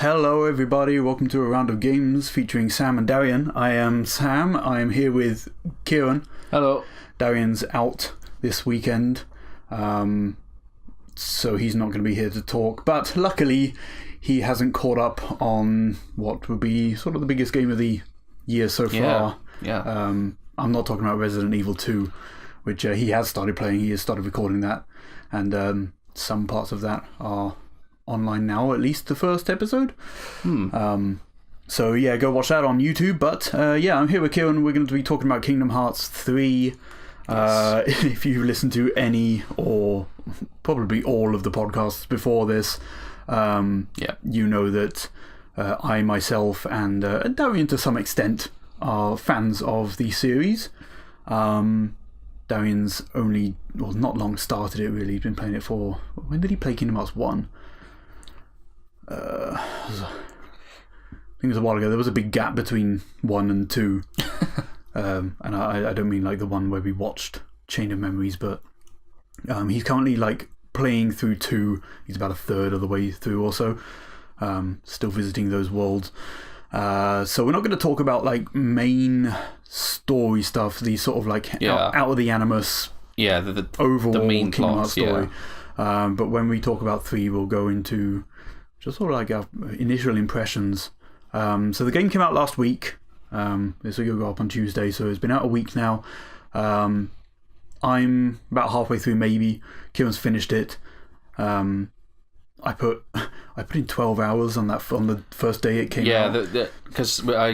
Hello everybody, welcome to a round of games featuring Sam and Darian. I am Sam, I am here with Kieran. Hello. Darian's out this weekend, so he's not going to be here to talk, but luckily he hasn't caught up on what would be sort of the biggest game of the year so far. Yeah. I'm not talking about Resident Evil 2, which he has started playing, he has started recording that, and some parts of that are online now, at least the first episode. So yeah, go watch that on YouTube. But yeah, I'm here with Kieran. We're going to be talking about Kingdom Hearts 3. Yes. If you listen to any or probably all of the podcasts before this, you know that I myself and Darian to some extent are fans of the series. Darian's only, well, not long started it really. He's been playing it for, when did he play Kingdom Hearts 1? I think it was a while ago. There was a big gap between 1 and 2. And I don't mean like the one where we watched Chain of Memories, but he's currently like playing through 2. He's about a third of the way through or so. Still visiting those worlds. So we're not going to talk about like main story stuff, the sort of like out of the Animus the overall the main Kingdom Hearts plot, story. But when we talk about 3, we'll go into just sort of like our initial impressions. So the game came out last week. This will go up on Tuesday, so it's been out a week now. I'm about halfway through, maybe. Kieran's finished it. I put in 12 hours on the first day it came out. Yeah, because I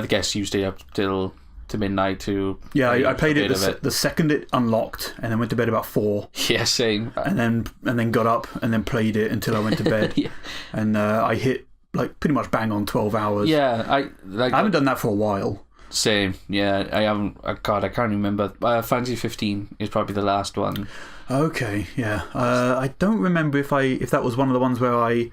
guess you stay up till to midnight to. Yeah, I played it the second it unlocked, and then went to bed about 4. Yeah, same. And then got up and then played it until I went to bed. Yeah. And I hit like pretty much bang on 12 hours. Yeah, I haven't done that for a while. Same. Yeah, I haven't. God, I can't remember. Fantasy 15 is probably the last one. Okay, yeah. I don't remember if that was one of the ones where I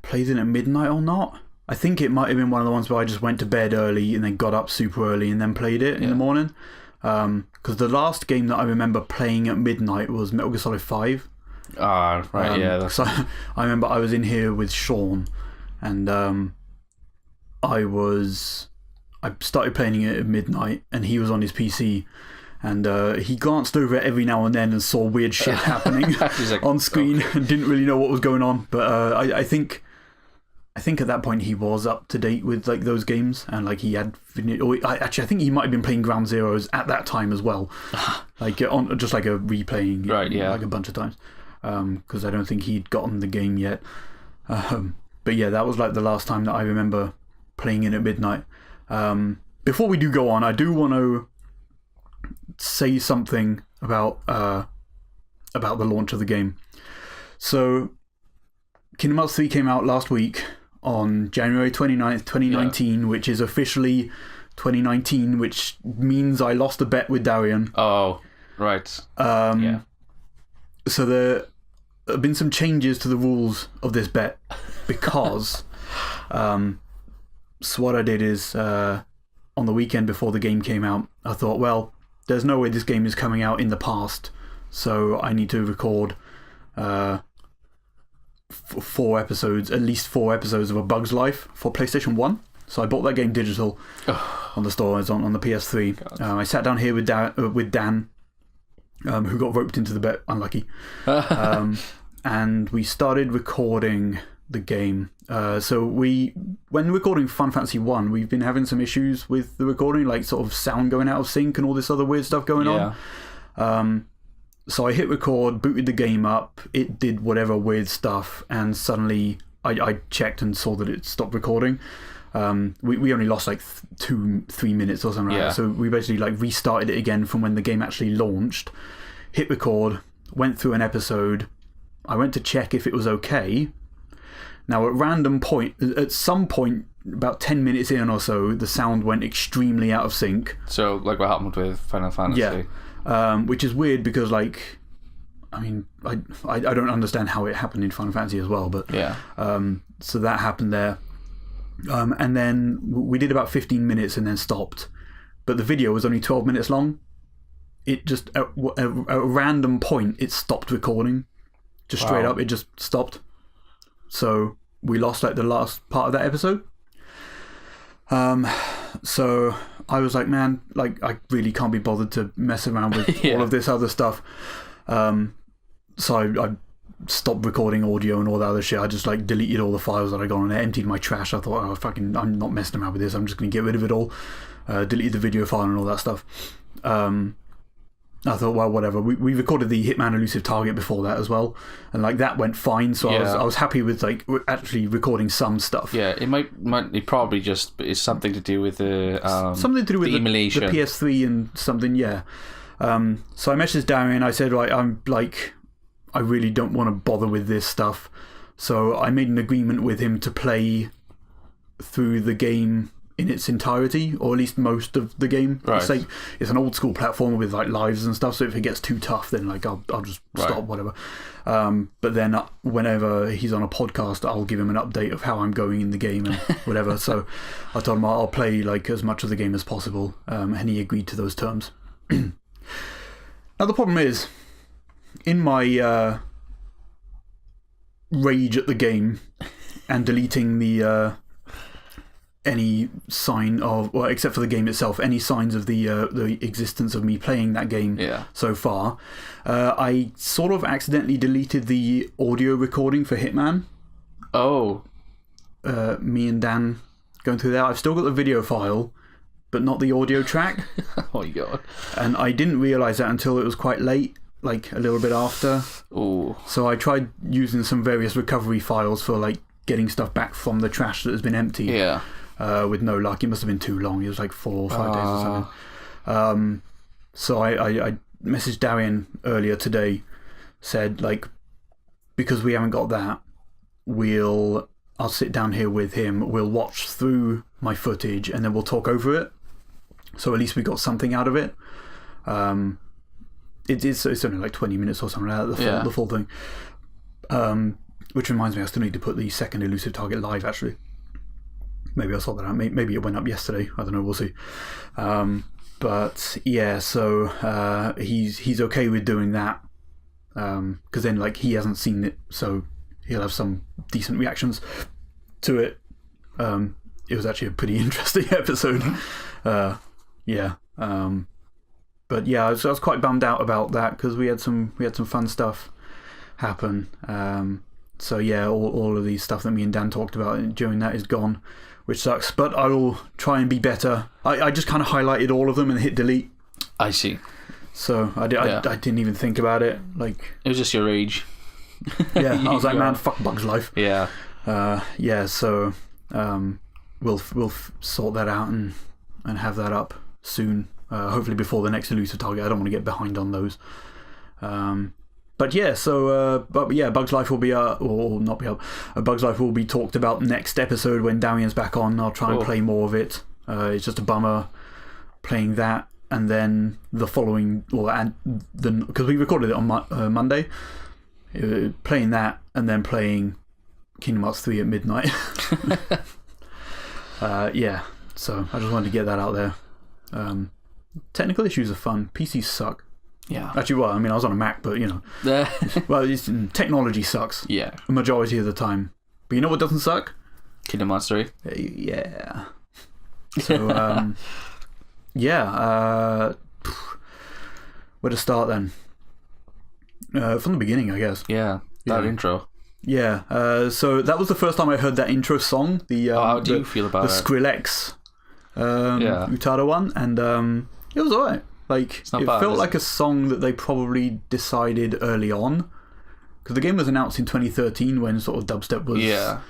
played it at midnight or not. I think it might have been one of the ones where I just went to bed early and then got up super early and then played it in the morning. Because the last game that I remember playing at midnight was Metal Gear Solid 5. Ah, right, yeah. So I remember I was in here with Sean, and I started playing it at midnight, and he was on his PC, and he glanced over it every now and then and saw weird shit happening like, on screen and didn't really know what was going on. But I think at that point he was up to date with like those games, and like he had I think he might have been playing Ground Zeroes at that time as well, like on just like a replaying, right? Yeah, like a bunch of times, because I don't think he'd gotten the game yet. But yeah, that was like the last time that I remember playing it at midnight. Before we do go on, I do want to say something about the launch of the game. So, Kingdom Hearts 3 came out last week on January 29th, 2019, which is officially 2019, which means I lost a bet with Darian. Oh, right. So there have been some changes to the rules of this bet because so what I did is on the weekend before the game came out, I thought, well, there's no way this game is coming out in the past, so I need to record 4 episodes, at least 4 episodes of A Bug's Life for PlayStation 1. So I bought that game digital on the store. It's on the PS3. I sat down here with Dan, who got roped into the bet, unlucky. And we started recording the game. So when recording Final Fantasy 1, we've been having some issues with the recording, like sort of sound going out of sync and all this other weird stuff going on. So I hit record, booted the game up, it did whatever weird stuff, and suddenly I checked and saw that it stopped recording. We only lost like 2-3 minutes or something like that. So we basically like restarted it again from when the game actually launched, hit record, went through an episode. I went to check if it was okay. Now at some point, about 10 minutes in or so, the sound went extremely out of sync. So like what happened with Final Fantasy? Yeah. Which is weird because, like, I mean, I don't understand how it happened in Final Fantasy as well, but so that happened there. And then we did about 15 minutes and then stopped. But the video was only 12 minutes long. It just, at a random point, it stopped recording. Just straight up, it just stopped. So we lost like the last part of that episode. So I was like, man, like I really can't be bothered to mess around with all of this other stuff. So I stopped recording audio and all that other shit. I just like deleted all the files that I got and I emptied my trash. I thought, oh fucking, I'm not messing around with this. I'm just gonna get rid of it all. Deleted the video file and all that stuff. I thought, well, whatever. We recorded the Hitman Elusive Target before that as well, and like that went fine. So I was happy with like actually recording some stuff. Yeah, it probably just is something to do with the something to do with the emulation, the PS3 and something. Yeah. So I messaged Darian. I said, right, I really don't want to bother with this stuff. So I made an agreement with him to play through the game in its entirety, or at least most of the game. Right. It's an old school platformer with like lives and stuff, so if it gets too tough, then like I'll just stop, whatever. But then whenever he's on a podcast, I'll give him an update of how I'm going in the game and whatever. So I told him I'll play like as much of the game as possible, and he agreed to those terms. Now the problem is, in my rage at the game and deleting the any sign of, well, except for the game itself, any signs of the existence of me playing that game so far, I sort of accidentally deleted the audio recording for Hitman. Oh. Me and Dan going through that. I've still got the video file, but not the audio track. Oh my god. And I didn't realise that until it was quite late, like a little bit after. Ooh. So I tried using some various recovery files for like getting stuff back from the trash that has been emptied. Yeah. With no luck. It must have been too long. It was like 4 or 5 days or something. So I messaged Darian earlier today, said like, because we haven't got that, I'll sit down here with him, we'll watch through my footage and then we'll talk over it. So at least we got something out of it. It's only like 20 minutes or something like that, the full thing. Which reminds me, I still need to put the second Elusive Target live actually. Maybe I'll sort that out. Maybe it went up yesterday. I don't know. We'll see. But yeah, so he's okay with doing that, because then like he hasn't seen it, so he'll have some decent reactions to it. It was actually a pretty interesting episode. Yeah. But yeah, I was quite bummed out about that because we had some fun stuff happen. So yeah, all of these stuff that me and Dan talked about during that is gone, which sucks. But I will try and be better. I just kind of highlighted all of them and hit delete. I see. So I didn't even think about it. Like, it was just your rage. Yeah, I was like, man, fuck Bug's Life. Yeah. Yeah. So we'll sort that out and have that up soon. Hopefully before the next Elusive Target. I don't want to get behind on those. But yeah, so Bug's Life will be or not be up. Bug's Life will be talked about next episode when Darian's back on. I'll try and play more of it. It's just a bummer playing that, and then the following, because we recorded it on Monday, playing that and then playing Kingdom Hearts 3 at midnight. Yeah, so I just wanted to get that out there. Technical issues are fun. PCs suck. Yeah. Actually, well, I mean, I was on a Mac, but you know. Well, technology sucks. Yeah. The majority of the time. But you know what doesn't suck? Kingdom Hearts 3. Yeah. So, yeah. Where to start then? From the beginning, I guess. Yeah. That intro. Yeah. So that was the first time I heard that intro song. How do you feel about the it? Skrillex Utada one, and it was alright. Like, it felt like a song that they probably decided early on, because the game was announced in 2013 when sort of dubstep was. Yeah.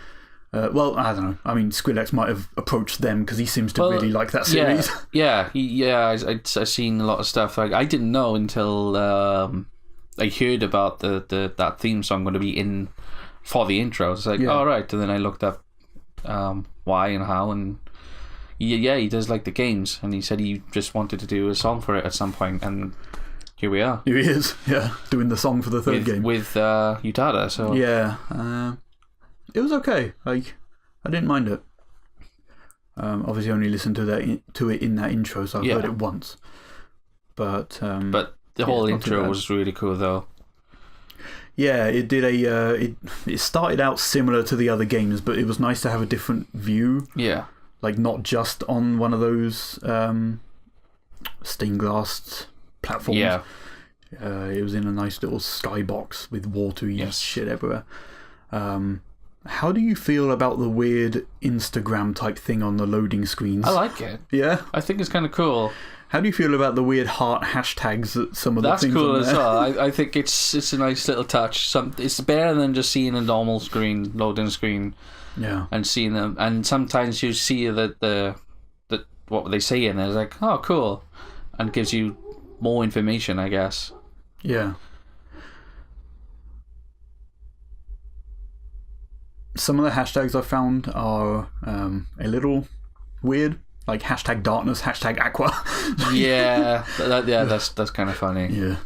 Well, I don't know. I mean, Skrillex might have approached them because he seems to really like that series. Yeah. I've seen a lot of stuff. Like, I didn't know until I heard about that theme song going to be in for the intro. It's like, all right. And then I looked up why and how, and he does like the games, and he said he just wanted to do a song for it at some point, and here we are. Here he is, doing the song for the third game with Utada. So yeah, it was okay. Like, I didn't mind it. Obviously, I only listened to it in that intro, so I've heard it once. But the whole intro was really cool, though. Yeah, it did it started out similar to the other games, but it was nice to have a different view. Yeah. Like, not just on one of those stained glass platforms. Yeah. It was in a nice little skybox with watery shit everywhere. How do you feel about the weird Instagram type thing on the loading screens? I like it. Yeah? I think it's kind of cool. How do you feel about the weird heart hashtags that some of the things cool on there? as well. I think it's a nice little touch. It's better than just seeing a normal screen, loading screen. Yeah. And seeing them. And sometimes you see that what they say in there is like, oh, cool. And it gives you more information, I guess. Yeah. Some of the hashtags I found are a little weird, like hashtag darkness, hashtag aqua. Yeah, that's kind of funny. Yeah.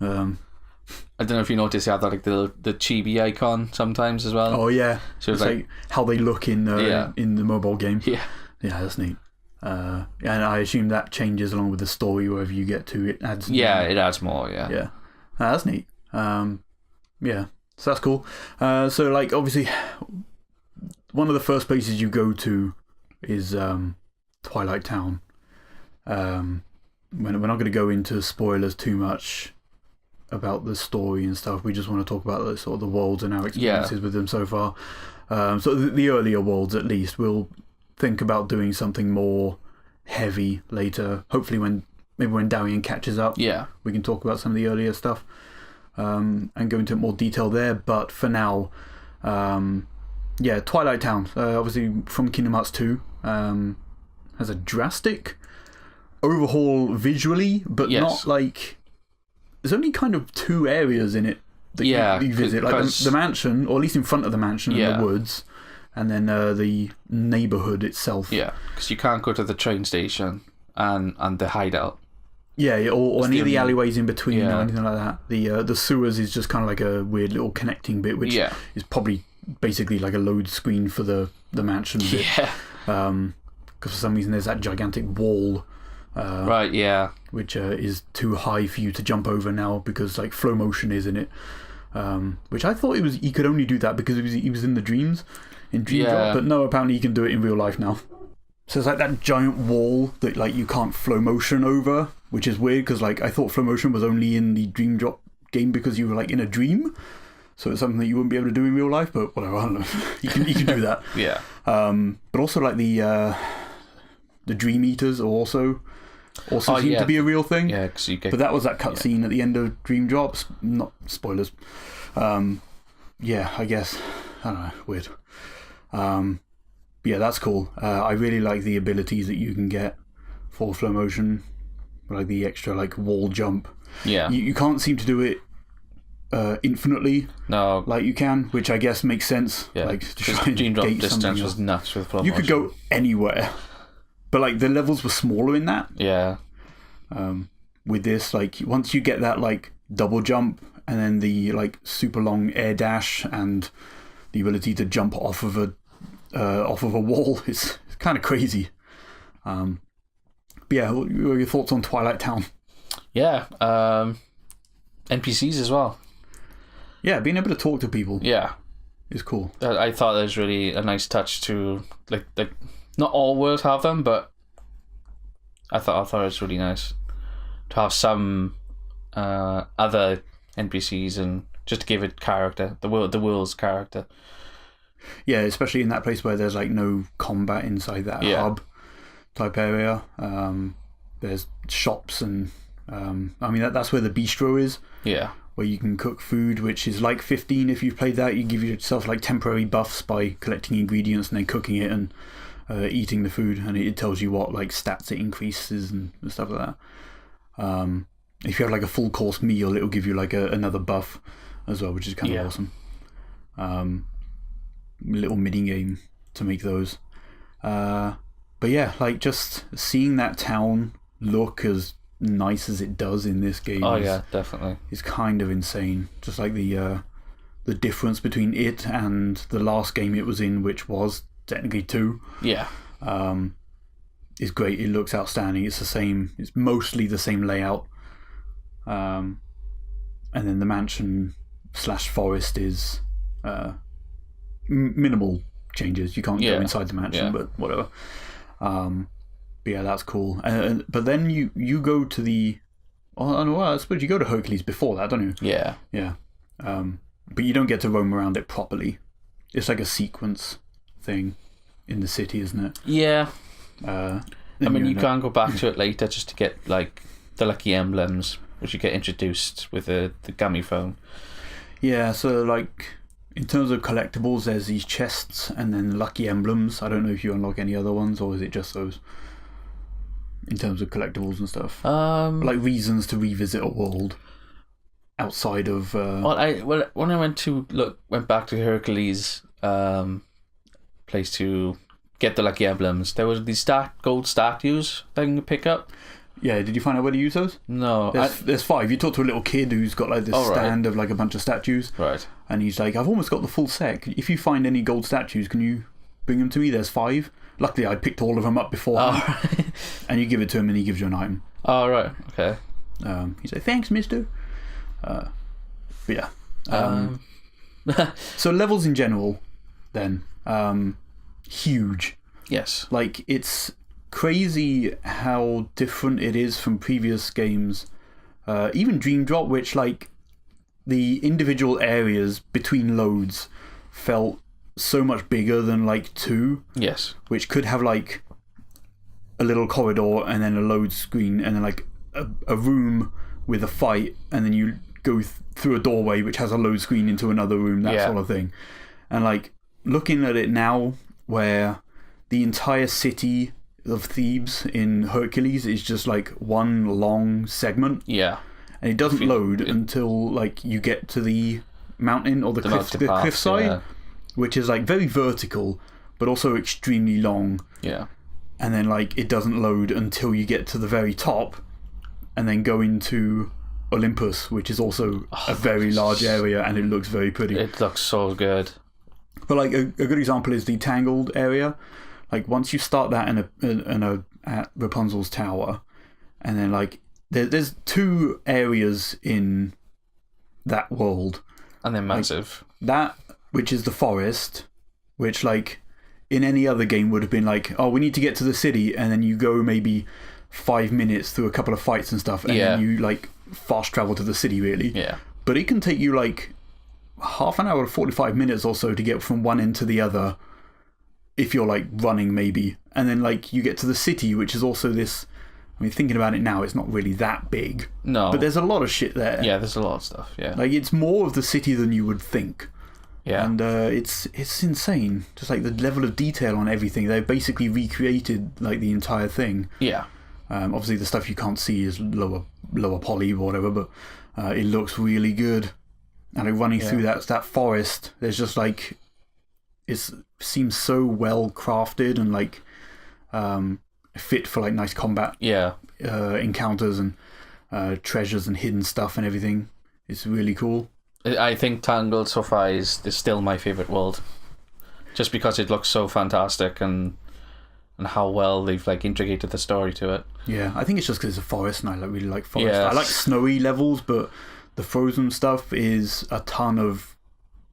I don't know if you noticed they have that, like the chibi icon sometimes as well. Oh yeah, so it's like how they look in the mobile game. Yeah, that's neat. And I assume that changes along with the story wherever you get to. It adds. Yeah, it adds more. Yeah, that's neat. Yeah. So that's cool. So, like, obviously, one of the first places you go to is Twilight Town. We're not going to go into spoilers too much about the story and stuff. We just want to talk about the, sort of the worlds and our experiences with them so far. So the earlier worlds, at least, we'll think about doing something more heavy later. Hopefully, when Darian catches up, we can talk about some of the earlier stuff. And go into more detail there, but for now, Twilight Town, obviously from Kingdom Hearts 2, has a drastic overhaul visually, but not like. There's only kind of 2 areas in it that you visit, like the mansion, or at least in front of the mansion in the woods, and then the neighborhood itself. Yeah, because you can't go to the train station and the hideout. Yeah, or any of the alleyways in between or anything like that. The sewers is just kind of like a weird little connecting bit, which is probably basically like a load screen for the mansion bit. Yeah. Because for some reason there's that gigantic wall. Right, yeah. Which is too high for you to jump over now because like flow motion is in it. Which I thought he could only do that because he was in the dreams, in Dream Drop, but no, apparently he can do it in real life now. So it's like that giant wall that like you can't flow motion over, which is weird because like I thought flow motion was only in the Dream Drop game because you were like in a dream, so it's something that you wouldn't be able to do in real life. But whatever, I don't know. you can do that. Yeah. But also like the Dream Eaters also seem to be a real thing. Yeah, because you get. But that was that cutscene at the end of Dream Drops. Not spoilers. I guess I don't know. Weird. Yeah, that's cool. I really like the abilities that you can get for flow motion, like the extra like wall jump. Yeah, you can't seem to do it infinitely. No, like you can, which I guess makes sense. Yeah, like Dream Drop distance was nuts with flow motion. You could go anywhere, but like the levels were smaller in that. Yeah. With this, like once you get that like double jump and then the like super long air dash and the ability to jump off of a wall, it's kind of crazy. But yeah, what are your thoughts on Twilight Town? Yeah, NPCs as well. Yeah, being able to talk to people. Yeah, is cool. I thought that was really a nice touch to like not all worlds have them, but I thought it was really nice to have some other NPCs and just to give it character, the world's character. Yeah, especially in that place where there's like no combat inside that hub type area. There's shops and I mean that's where the bistro is. Yeah. Where you can cook food, which is like 15 if you've played that. You give yourself like temporary buffs by collecting ingredients and then cooking it and eating the food, and it tells you what like stats it increases and stuff like that. If you have like a full course meal, it'll give you like another buff as well, which is kind of awesome. Little mini game to make those. But yeah, like just seeing that town look as nice as it does in this game. Oh yeah, definitely. Is kind of insane. Just like the difference between it and the last game it was in, which was technically 2. Yeah. Is great. It looks outstanding. It's the same. It's mostly the same layout. And then the mansion slash forest is minimal changes. You can't go inside the mansion, but whatever. But yeah, that's cool. But then you go to the... Well, I suppose you go to Hercules before that, don't you? Yeah. Yeah. But you don't get to roam around it properly. It's like a sequence thing in the city, isn't it? Yeah. I mean, you can go back to it later just to get, like, the lucky emblems, which you get introduced with the gummy phone. Yeah, so, like, in terms of collectibles, there's these chests and then lucky emblems. I don't know if you unlock any other ones, or is it just those? In terms of collectibles and stuff. Like reasons to revisit a world outside of... when I went back to Hercules place to get the lucky emblems, there was these gold statues that you can pick up. Yeah, did you find out where to use those? No. There's 5. You talk to a little kid who's got like this stand of like a bunch of statues. Right. And he's like, I've almost got the full set. If you find any gold statues, can you bring them to me? There's 5. Luckily, I picked all of them up before. Right. And you give it to him and he gives you an item. Oh, right. Okay. He's like, thanks, mister. But yeah. So levels in general, then, huge. Yes. Like, it's crazy how different it is from previous games. Even Dream Drop, which, like, the individual areas between loads felt so much bigger than, like, 2. Yes. Which could have, like, a little corridor and then a load screen and then, like, a room with a fight, and then you go through a doorway which has a load screen into another room, that sort of thing. And, like, looking at it now, where the entire city of Thebes in Hercules is just, like, one long segment. Yeah. And it doesn't load until, like, you get to the mountain or the cliffside, which is, like, very vertical, but also extremely long. Yeah. And then, like, it doesn't load until you get to the very top and then go into Olympus, which is also a very large area, and it looks very pretty. It looks so good. But, like, a good example is the Tangled area. Like, once you start that at Rapunzel's tower, and then, like, there's 2 areas in that world. And they're massive. Like, that, which is the forest, which, like, in any other game would have been like, oh, we need to get to the city, and then you go maybe 5 minutes through a couple of fights and stuff, and then you, like, fast travel to the city, really. Yeah. But it can take you, like, half an hour to 45 minutes or so to get from one end to the other, if you're, like, running, maybe. And then, like, you get to the city, which is also this... I mean, thinking about it now, it's not really that big. No. But there's a lot of shit there. Yeah, there's a lot of stuff, yeah. Like, it's more of the city than you would think. Yeah. And it's insane. Just, like, the level of detail on everything. They've basically recreated, like, the entire thing. Yeah. Obviously, the stuff you can't see is lower poly or whatever, but it looks really good. And, like, running through that forest, there's just, like... It seems so well crafted and, like... fit for, like, nice combat encounters and treasures and hidden stuff and everything. It's really cool. I think Tangled so far is still my favourite world, just because it looks so fantastic and how well they've, like, integrated the story to it. Yeah, I think it's just because it's a forest and I really like forest. I like snowy levels, but the Frozen stuff is a ton of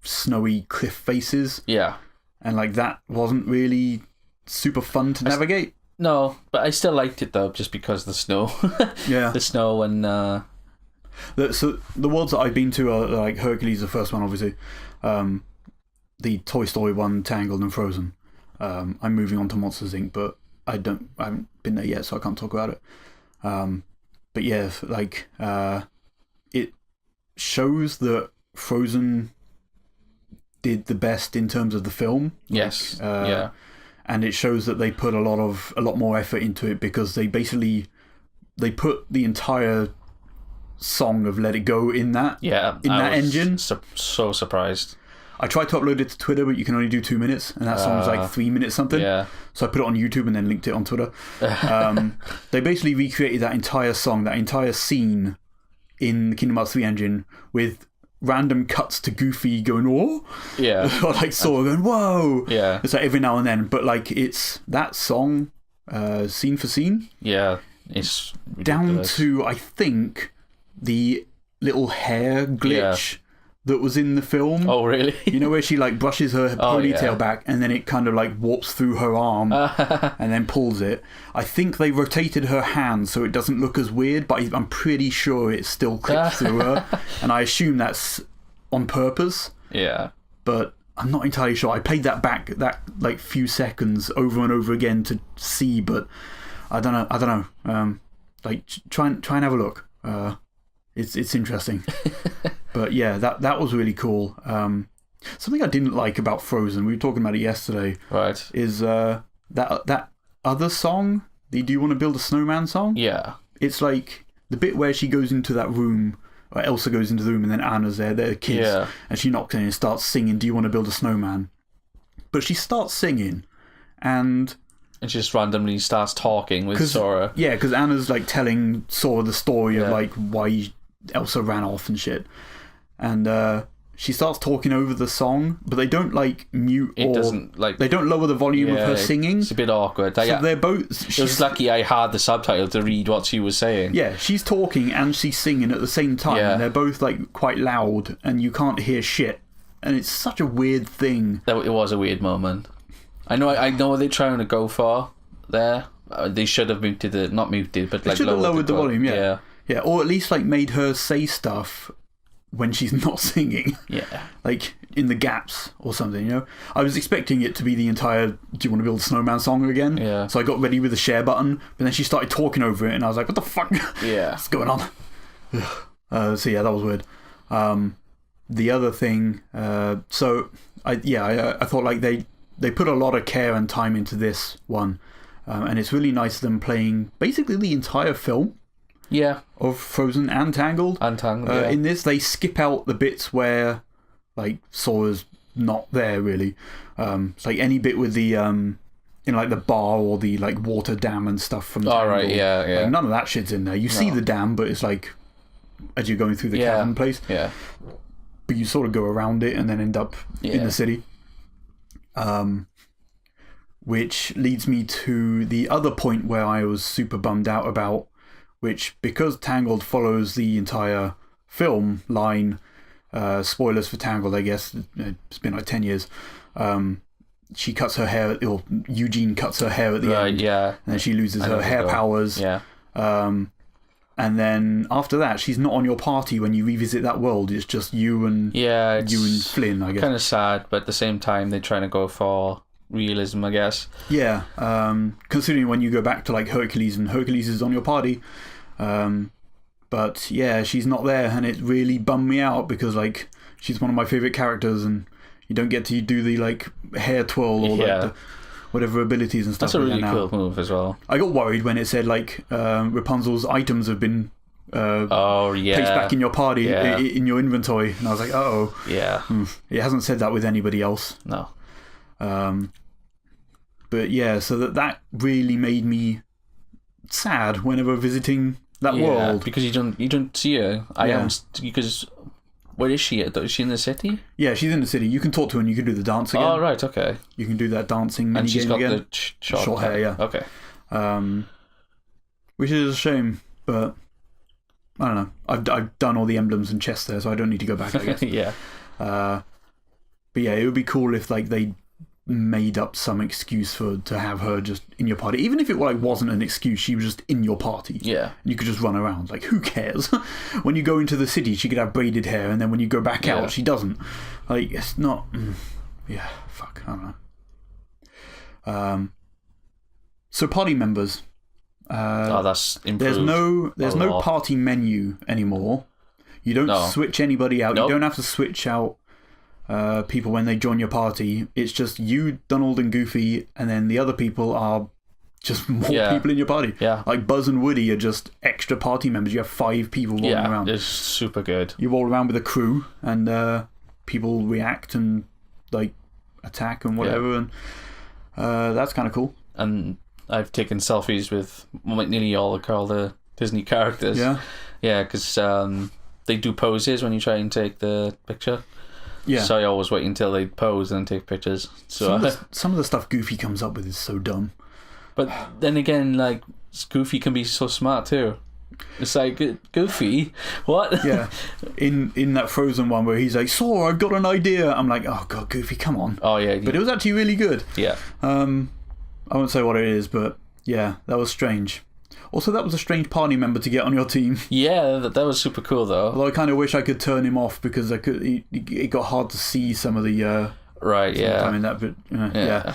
snowy cliff faces. Yeah. And, like, that wasn't really super fun to navigate. No, but I still liked it, though, just because the snow. Yeah. The snow and... So the worlds that I've been to are, like, Hercules, the first one, obviously. The Toy Story one, Tangled, and Frozen. I'm moving on to Monsters, Inc., but I haven't been there yet, so I can't talk about it. But yeah, like, it shows that Frozen did the best in terms of the film. Yes. Like, yeah. And it shows that they put a lot more effort into it, because they put the entire song of Let It Go in that engine. So surprised. I tried to upload it to Twitter, but you can only do 2 minutes, and that song's like 3 minutes something. Yeah. So I put it on YouTube and then linked it on Twitter. They basically recreated that entire song, that entire scene in the Kingdom Hearts 3 engine, with random cuts to Goofy going, "Oh," or like Sora going, "Whoa." Yeah. It's like every now and then, but, like, it's that song, scene for scene. Yeah. It's ridiculous. Down to, I think, the little hair glitch that was in the film. Oh, really? You know where she like brushes her ponytail back and then it kind of like warps through her arm and then pulls it. I think they rotated her hand so it doesn't look as weird, but I'm pretty sure it still clips through her, and I assume that's on purpose. Yeah. But I'm not entirely sure. I played that back that like few seconds over and over again to see, but I don't know. Like try and have a look. It's interesting. But yeah, that was really cool. Something I didn't like about Frozen, we were talking about it yesterday, right? Is that other song, the Do You Want to Build a Snowman song? Yeah. It's like the bit where she goes into that room, or Elsa goes into the room and then Anna's there, they're kids, and she knocks in and starts singing Do You Want to Build a Snowman? But she starts singing and she just randomly starts talking with Sora. Yeah, because Anna's like telling Sora the story of like why Elsa ran off and shit. And she starts talking over the song, but they don't like mute they don't lower the volume of her singing. It's a bit awkward. So they're both. It was lucky I had the subtitle to read what she was saying. Yeah, she's talking and she's singing at the same time. And they're both like quite loud, and you can't hear shit. And it's such a weird thing. It was a weird moment. I know what they're trying to go for there. They should have muted it, not muted, but like lowered the volume. Yeah, or at least like made her say stuff when she's not singing. Yeah. Like in the gaps or something, you know? I was expecting it to be the entire Do You Want to Build a Snowman song again? Yeah. So I got ready with the share button, but then she started talking over it and I was like, what the fuck? Yeah. What's going on? So yeah, that was weird. The other thing, I thought like they put a lot of care and time into this one. And it's really nice of them playing basically the entire film. Yeah. Of Frozen and Tangled. Yeah. In this, they skip out the bits where, like, Sora's not there, really. It's like any bit with the, in, like, the bar or the, like, water dam and stuff from Tangled. Oh, right, yeah. Like, none of that shit's in there. You see the dam, but it's, like, as you're going through the cavern place. Yeah. But you sort of go around it and then end up in the city. Which leads me to the other point where I was super bummed out about, which, because Tangled follows the entire film line, spoilers for Tangled, I guess, it's been like 10 years, she cuts her hair, or Eugene cuts her hair at the end. Yeah. And then she loses her hair powers. Yeah. And then after that, she's not on your party when you revisit that world. It's just you and Flynn, I guess. Kind of sad, but at the same time, they're trying to go for realism, I guess. Yeah, considering when you go back to like Hercules and Hercules is on your party, but yeah, she's not there, and it really bummed me out because like she's one of my favorite characters, and you don't get to do the like hair twirl or the whatever abilities and stuff. That's a really cool move as well. I got worried when it said like Rapunzel's items have been placed back in your party in your inventory, and I was like, it hasn't said that with anybody else. No. But yeah, so that really made me sad whenever visiting that world, because you don't see her. Because where is she at? Is she in the city? Yeah, she's in the city. You can talk to her and you can do the dance again. Oh, right, okay. You can do that dancing mini and she's got again. the short hair, yeah. Okay. Which is a shame, but I don't know. I've done all the emblems and chests there, so I don't need to go back, I guess. Yeah. But yeah, it would be cool if like they made up some excuse to have her just in your party, even if it like wasn't an excuse. She was just in your party. Yeah, and you could just run around. Like, who cares? When you go into the city, she could have braided hair, and then when you go back out, she doesn't. Like, it's not. Yeah, fuck. I don't know. So party members. That's improved. There's no party menu anymore. You don't switch anybody out. Nope. You don't have to switch out people when they join your party. It's just you, Donald and Goofy, and then the other people are just more people in your party. Yeah. Like Buzz and Woody are just extra party members. You have 5 people walking around. Yeah, it's super good. You roll around with a crew, and people react and like attack and whatever, and that's kind of cool. And I've taken selfies with nearly all the Disney characters. Yeah. Yeah, because they do poses when you try and take the picture. Yeah. So I always wait until they pose and take pictures. So some of the stuff Goofy comes up with is so dumb. But then again, like, Goofy can be so smart too. It's like, Goofy, what? Yeah, in that Frozen one where he's like, Sora, I've got an idea. I'm like, oh god, Goofy, come on. Oh yeah, but it was actually really good. Yeah. I won't say what it is, but yeah, that was strange. Also, that was a strange party member to get on your team. Yeah, that was super cool though. Although I kind of wish I could turn him off because it got hard to see some of the right. Yeah. time in that, but yeah.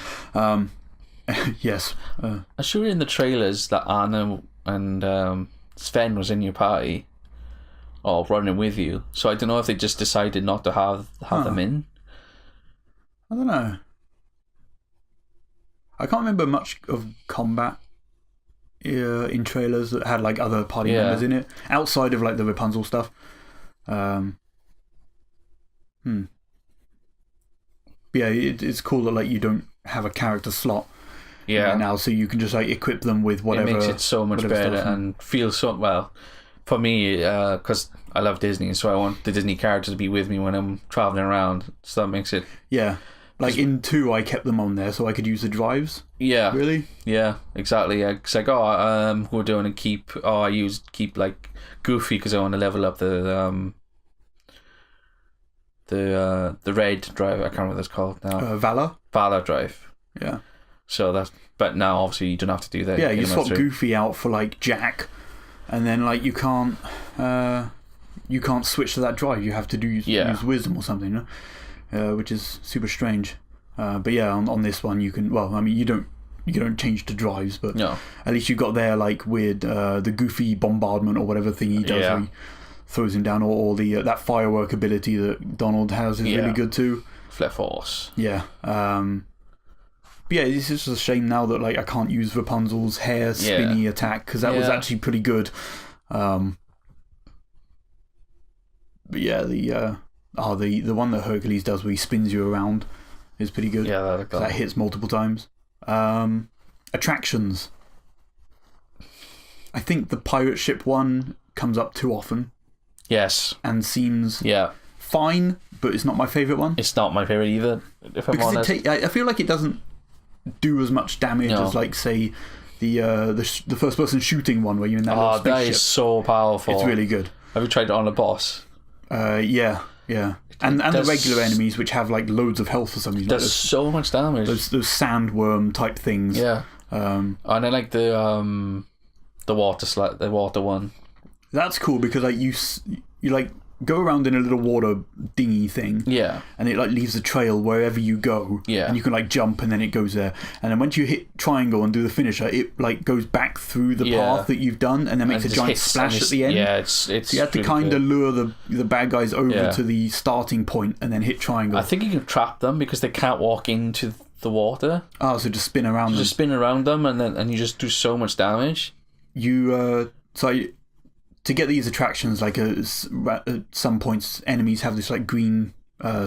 Yes. I'm sure in the trailers that Anna and Sven was in your party or running with you. So I don't know if they just decided not to have them in. I don't know. I can't remember much of combat in trailers that had like other party members in it outside of like the Rapunzel stuff. But yeah, it's cool that like you don't have a character slot. Right now, so you can just like equip them with whatever. It makes it so much better and feel so well. For me, because I love Disney, so I want the Disney characters to be with me when I'm traveling around. So that makes it like in 2, I kept them on there so I could use the drives. Yeah, really. Yeah, exactly. It's like we're doing a keep. I keep like Goofy because I want to level up the red drive. I can't remember what it's called now. Valor drive. Yeah. So but now obviously you don't have to do that. Yeah, you swap Goofy out for like Jack, and then like you can't switch to that drive. You have to use Wisdom or something, which is super strange. But yeah, on this one you can. Well, I mean you don't change the drives, but at least you got there like weird the Goofy bombardment or whatever thing he does. Where he throws him down, or the that firework ability that Donald has is really good too. Flare Force. Yeah. But yeah, it's just a shame now that like I can't use Rapunzel's hair spinny attack because that was actually pretty good. But yeah, the one that Hercules does where he spins you around is pretty good. Yeah, that hits multiple times. Attractions. I think the pirate ship one comes up too often. Yes. And seems fine, but it's not my favourite one. It's not my favourite either, if I'm honest. I feel like it doesn't do as much damage as like say the first person shooting one where you're in that little spaceship. That is so powerful. It's really good. Have you tried it on a boss? Yeah. And the regular enemies which have like loads of health or something. Does so much damage. Those sandworm type things. Yeah. And I like the water one. That's cool because like you like go around in a little water dinghy thing. Yeah. And it like leaves a trail wherever you go. Yeah. And you can like jump and then it goes there. And then once you hit triangle and do the finisher, it like goes back through the path that you've done and then makes a giant splash at the end. Yeah, it's so you have to kind of lure the bad guys over to the starting point and then hit triangle. I think you can trap them because they can't walk into the water. Oh, so just spin around them. Just spin around them and you just do so much damage. To get these attractions, like at some points, enemies have this like green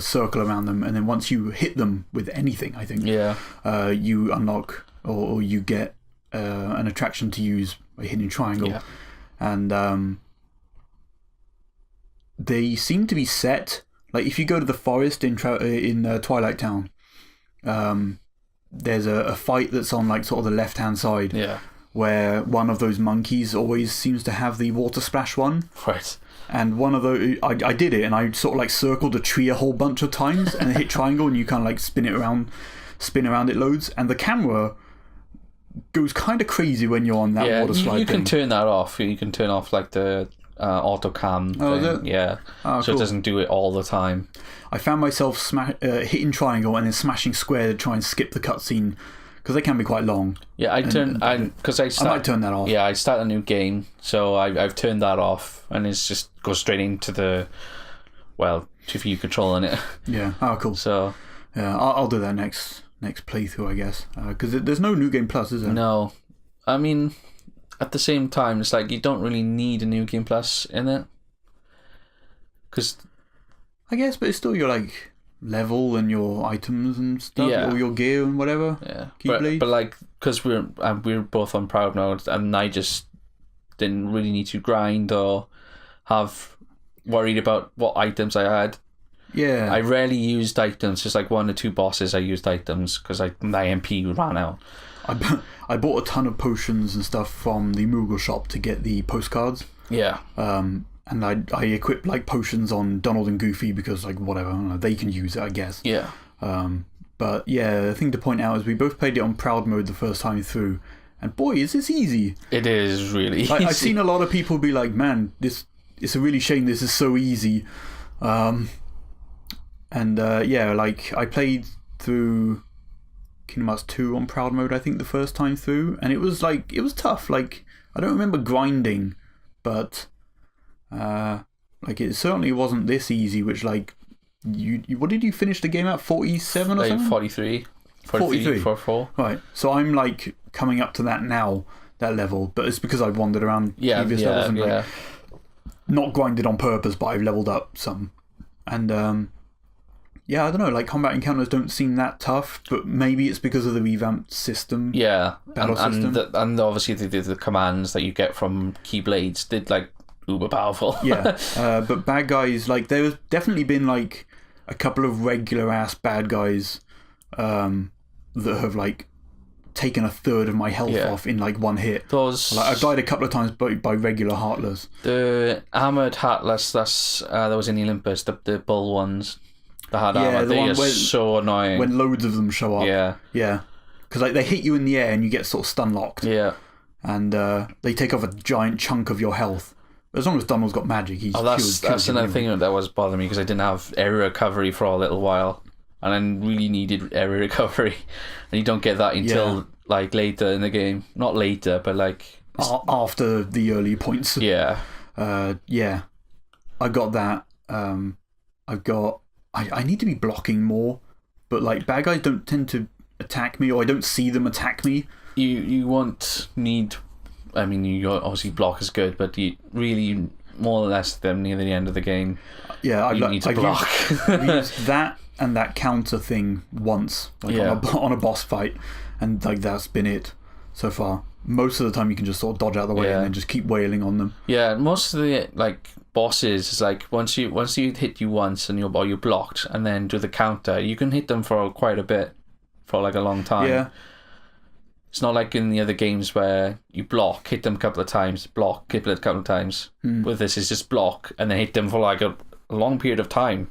circle around them, and then once you hit them with anything, I think, you unlock or you get an attraction to use by hitting triangle, and they seem to be set. Like if you go to the forest in Twilight Town, there's a fight that's on like sort of the left hand side. Yeah. Where one of those monkeys always seems to have the water splash one. Right. And one of those, I did it and I sort of like circled a tree a whole bunch of times and hit triangle and you kind of like spin around it loads. And the camera goes kind of crazy when you're on that water slide. You can turn that off. You can turn off like the auto cam thing. Is it? Yeah. So cool. It doesn't do it all the time. I found myself hitting triangle and then smashing square to try and skip the cutscene. Because they can be quite long. Yeah, I might turn that off. Yeah, I start a new game, so I've turned that off, and it's just goes straight into the if you controlling it. Yeah. Oh, cool. So yeah, I'll do that next playthrough, I guess. Because there's no New Game Plus, is there? No, I mean, at the same time, it's like you don't really need a New Game Plus in it. Because I guess, but it's still your like level and your items and stuff, or your gear and whatever. Yeah, but like because we're both on Proud Mode, and I just didn't really need to grind or have worried about what items I had. Yeah, I rarely used items. Just like 1 or 2 bosses, I used items because my MP ran out. I bought a ton of potions and stuff from the Moogle shop to get the postcards. Yeah. And I equipped like potions on Donald and Goofy because like whatever, I don't know, they can use it, I guess. Yeah. But yeah, the thing to point out is we both played it on Proud mode the first time through, and boy, is this easy. It is really easy. I've seen a lot of people be like, man, it's a really shame this is so easy. Yeah, like I played through Kingdom Hearts 2 on Proud mode, I think, the first time through, and it was tough. Like, I don't remember grinding, but like it certainly wasn't this easy, which like you what did you finish the game at, 47 or something? 43 44. Right, so I'm like coming up to that now, that level, but it's because I've wandered around previous levels and like, not grinded on purpose, but I've leveled up some. And yeah, I don't know, like combat encounters don't seem that tough, but maybe it's because of the revamped system. Yeah, battle system. And obviously the commands that you get from Keyblades did like uber powerful. Yeah, but bad guys, like there's definitely been like a couple of regular ass bad guys that have like taken a third of my health off in like one hit. Like, I've died a couple of times by regular Heartless. The armoured Heartless that was in the Olympus, the bull ones. The hard armor, they are so annoying. When loads of them show up. Yeah. Yeah. Because like, they hit you in the air and you get sort of stun locked. Yeah. And they take off a giant chunk of your health. As long as Donald's got magic, he's that's another thing that was bothering me, because I didn't have area recovery for a little while. And I really needed area recovery. And you don't get that until like later in the game. Not later, but like... after the early points. Yeah. Yeah. I got that. I need to be blocking more, but like bad guys don't tend to attack me, or I don't see them attack me. You I mean, you obviously block is good, but you really more or less them near the end of the game. Yeah, you need to block. I've used that and that counter thing once, like on a boss fight, and like that's been it so far. Most of the time, you can just sort of dodge out of the way and then just keep wailing on them. Yeah, most of the like bosses is like once you hit you once and you're blocked, and then do the counter, you can hit them for quite a bit, for like a long time. Yeah. It's not like in the other games where you block, hit them a couple of times, block, hit them a couple of times. With this, it's just block and then hit them for like a long period of time.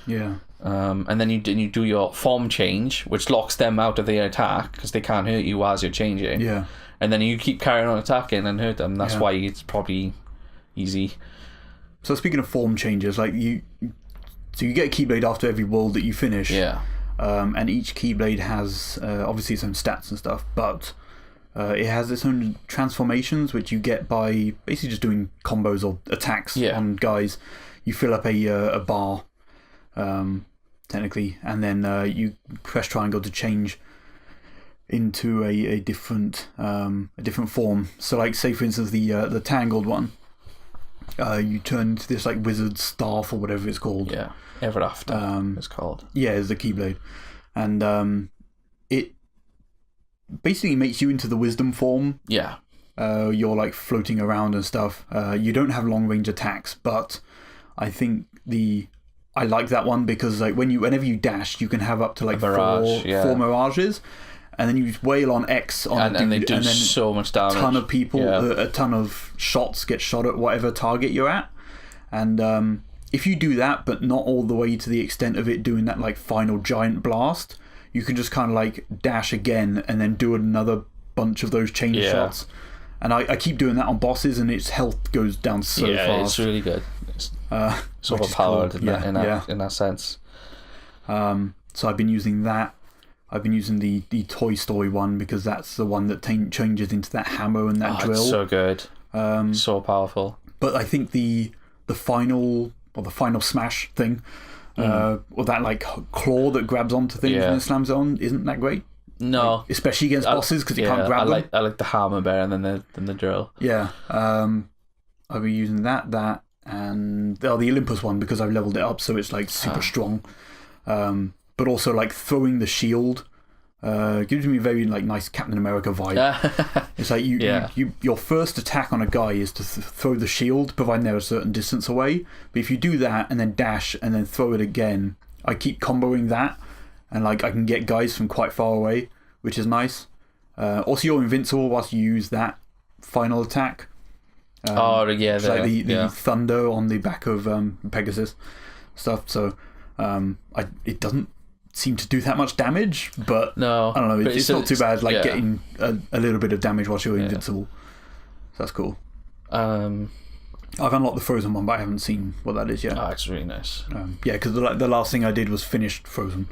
Yeah. And then you do your form change, which locks them out of their attack because they can't hurt you as you're changing. Yeah. And then you keep carrying on attacking and hurt them. That's why it's probably easy. So speaking of form changes, like you get a Keyblade after every world that you finish. Yeah. And each Keyblade has obviously its own stats and stuff, but it has its own transformations, which you get by basically just doing combos or attacks on guys. You fill up a bar, technically, and then you press triangle to change into a different form. So like, say for instance the Tangled one, you turn into this like wizard staff or whatever it's called. Yeah, Ever After it's called. Yeah, it's the Keyblade. And it basically makes you into the wisdom form. Yeah. You're like floating around and stuff. You don't have long range attacks, but I think I like that one because like whenever you dash, you can have up to like four mirages. And then you just wail on X on a dude, and they do so much damage. A ton of people, a ton of shots get shot at whatever target you're at. And if you do that, but not all the way to the extent of it doing that like final giant blast, you can just kind of like dash again and then do another bunch of those chain shots. And I keep doing that on bosses, and its health goes down so fast. Yeah, it's really good. It's overpowered in that sense. So I've been using that. I've been using the Toy Story one because that's the one that changes into that hammer and that drill. It's so good. So powerful. But I think the final smash thing, or that like claw that grabs onto things and slams it on, isn't that great? No, like, especially against bosses because you can't grab them. I like the hammer better than the drill. Yeah, I've been using that and the Olympus one because I've leveled it up, so it's like super strong. But also like throwing the shield gives me a very like nice Captain America vibe. It's like your first attack on a guy is to throw the shield, providing they're a certain distance away. But if you do that and then dash and then throw it again, I keep comboing that, and like I can get guys from quite far away, which is nice. Also, you're invincible whilst you use that final attack. Yeah, it's like the thunder on the back of Pegasus stuff. So it doesn't seem to do that much damage, but no, I don't know. It's not too bad. Like getting a little bit of damage whilst you're invincible. So that's cool. I've unlocked the Frozen one, but I haven't seen what that is yet. Oh, it's really nice. Yeah, because the last thing I did was finish Frozen,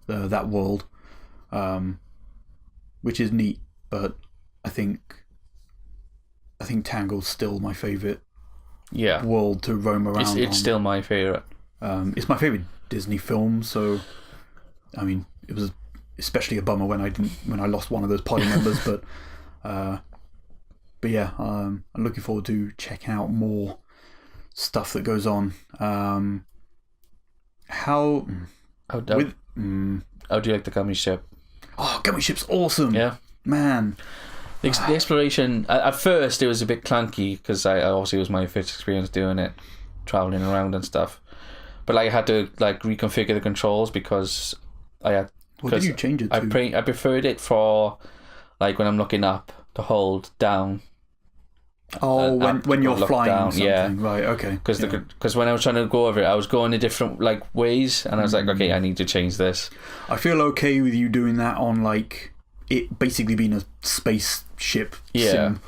that world, which is neat. But I think Tangle's still my favourite world to roam around. It's still my favourite. It's my favourite Disney film, so I mean, it was especially a bummer when I lost one of those party members, but yeah, I'm looking forward to checking out more stuff that goes on. How do you like the gummy ship? Oh, gummy ship's awesome. Yeah, man. The exploration at first it was a bit clunky because I obviously it was my first experience doing it, traveling around and stuff. But I had to reconfigure the controls because I had. What did you change it to? I preferred it for when I'm looking up to hold down. Oh, when you're flying down, or something. Yeah. Right, okay. Because when I was trying to go over it, I was going in different ways, and I was like, okay, I need to change this. I feel okay with you doing that on it basically being a spaceship sim.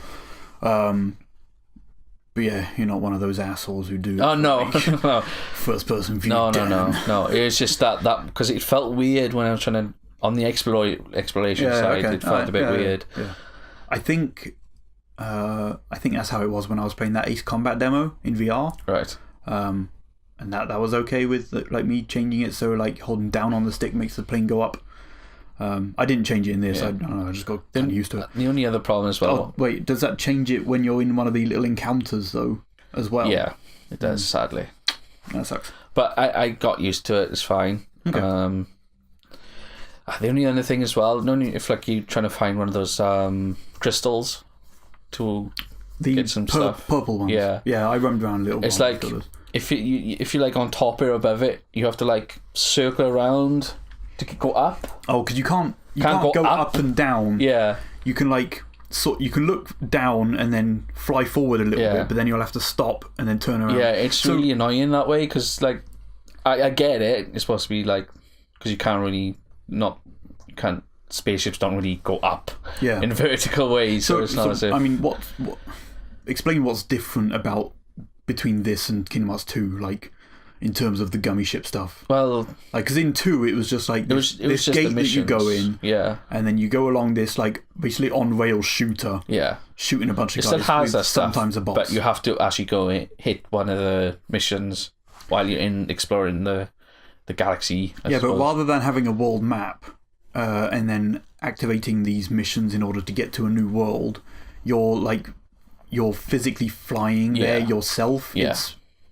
But yeah, you're not one of those assholes who do. Oh no, no. First person view. No. It was just that because it felt weird when I was trying to on the exploration side. Okay. It felt a bit weird. Yeah. I think that's how it was when I was playing that Ace Combat demo in VR. Right. And that was okay with me changing it so holding down on the stick makes the plane go up. I didn't change it in this. I don't know. I just got kind of used to it. The only other problem as well. Oh wait, does that change it when you're in one of the little encounters though, as well? Yeah, it does. Sadly, that sucks. But I got used to it. It's fine. Okay. The only other thing as well, if you're trying to find one of those crystals to get some stuff, purple ones. Yeah. I roamed around a little. It's if you're on top or above it, you have to circle around to go up. Oh, because you can't go up and down. Yeah, you can you can look down and then fly forward a little bit, but then you'll have to stop and then turn around. Yeah, it's really annoying that way because I get it. It's supposed to be because you can't really spaceships don't really go up in vertical ways, so it's not as if. I mean, what explain what's different about between this and Kingdom Hearts 2, in terms of the gummy ship stuff. Well, because in 2 it was just it was this just gate that you go in, and then you go along this basically on rail shooter, shooting a bunch of guys. It still has that stuff, sometimes a boss, but you have to actually go hit one of the missions while you're exploring the galaxy. I suppose. But rather than having a world map and then activating these missions in order to get to a new world, you're physically flying there yourself. Yeah.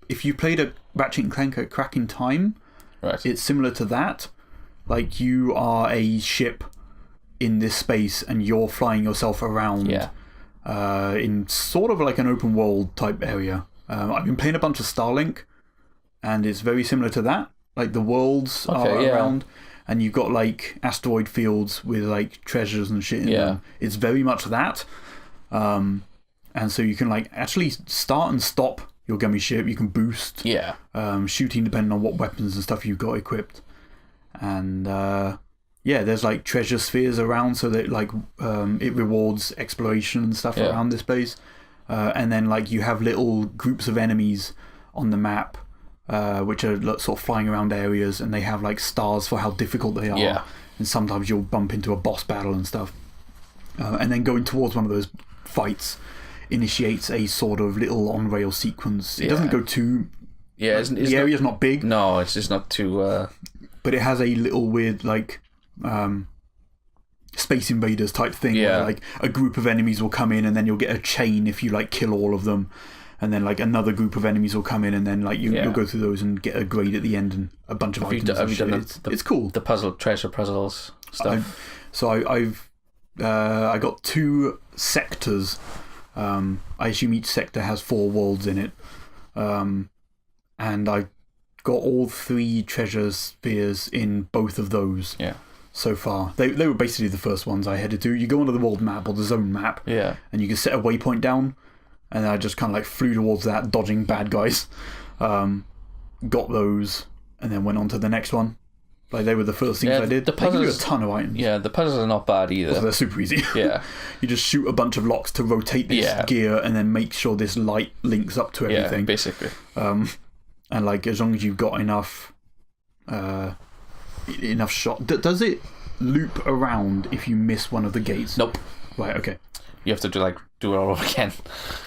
If you played a Ratchet and Clank at Crack in Time, it's similar to that. You are a ship in this space and you're flying yourself around in sort of an open world type area. I've been playing a bunch of Starlink and it's very similar to that. The worlds are around and you've got asteroid fields with treasures and shit in them. It's very much that. And so you can actually start and stop your gummy ship. You can boost shooting depending on what weapons and stuff you've got equipped. And there's treasure spheres around so that it rewards exploration and stuff around this base. And then you have little groups of enemies on the map which are sort of flying around areas, and they have stars for how difficult they are. And sometimes you'll bump into a boss battle and stuff. And then going towards one of those fights initiates a sort of little on-rail sequence. It doesn't go too... Yeah, the area's not big. No, it's just not too... But it has a little weird, Space Invaders type thing where, a group of enemies will come in and then you'll get a chain if you, kill all of them. And then, another group of enemies will come in and then, you'll go through those and get a grade at the end and a bunch of items. Have you done it's cool. The treasure puzzles stuff? I got 2 sectors. I assume each sector has 4 worlds in it. And I got all 3 treasure spheres in both of those. Yeah. so far. They were basically the first ones I headed to. You go onto the world map or the zone map, and you can set a waypoint down, and I just kind of like flew towards that, dodging bad guys. Got those, and then went on to the next one. Like, they were the first things I did. They give you a ton of items. Yeah, the puzzles are not bad either. Also, they're super easy. Yeah. You just shoot a bunch of locks to rotate this gear and then make sure this light links up to everything. Yeah, basically. And like, as long as you've got enough shot. Does it loop around if you miss one of the gates? Nope. Right, okay. You have to do it all over again.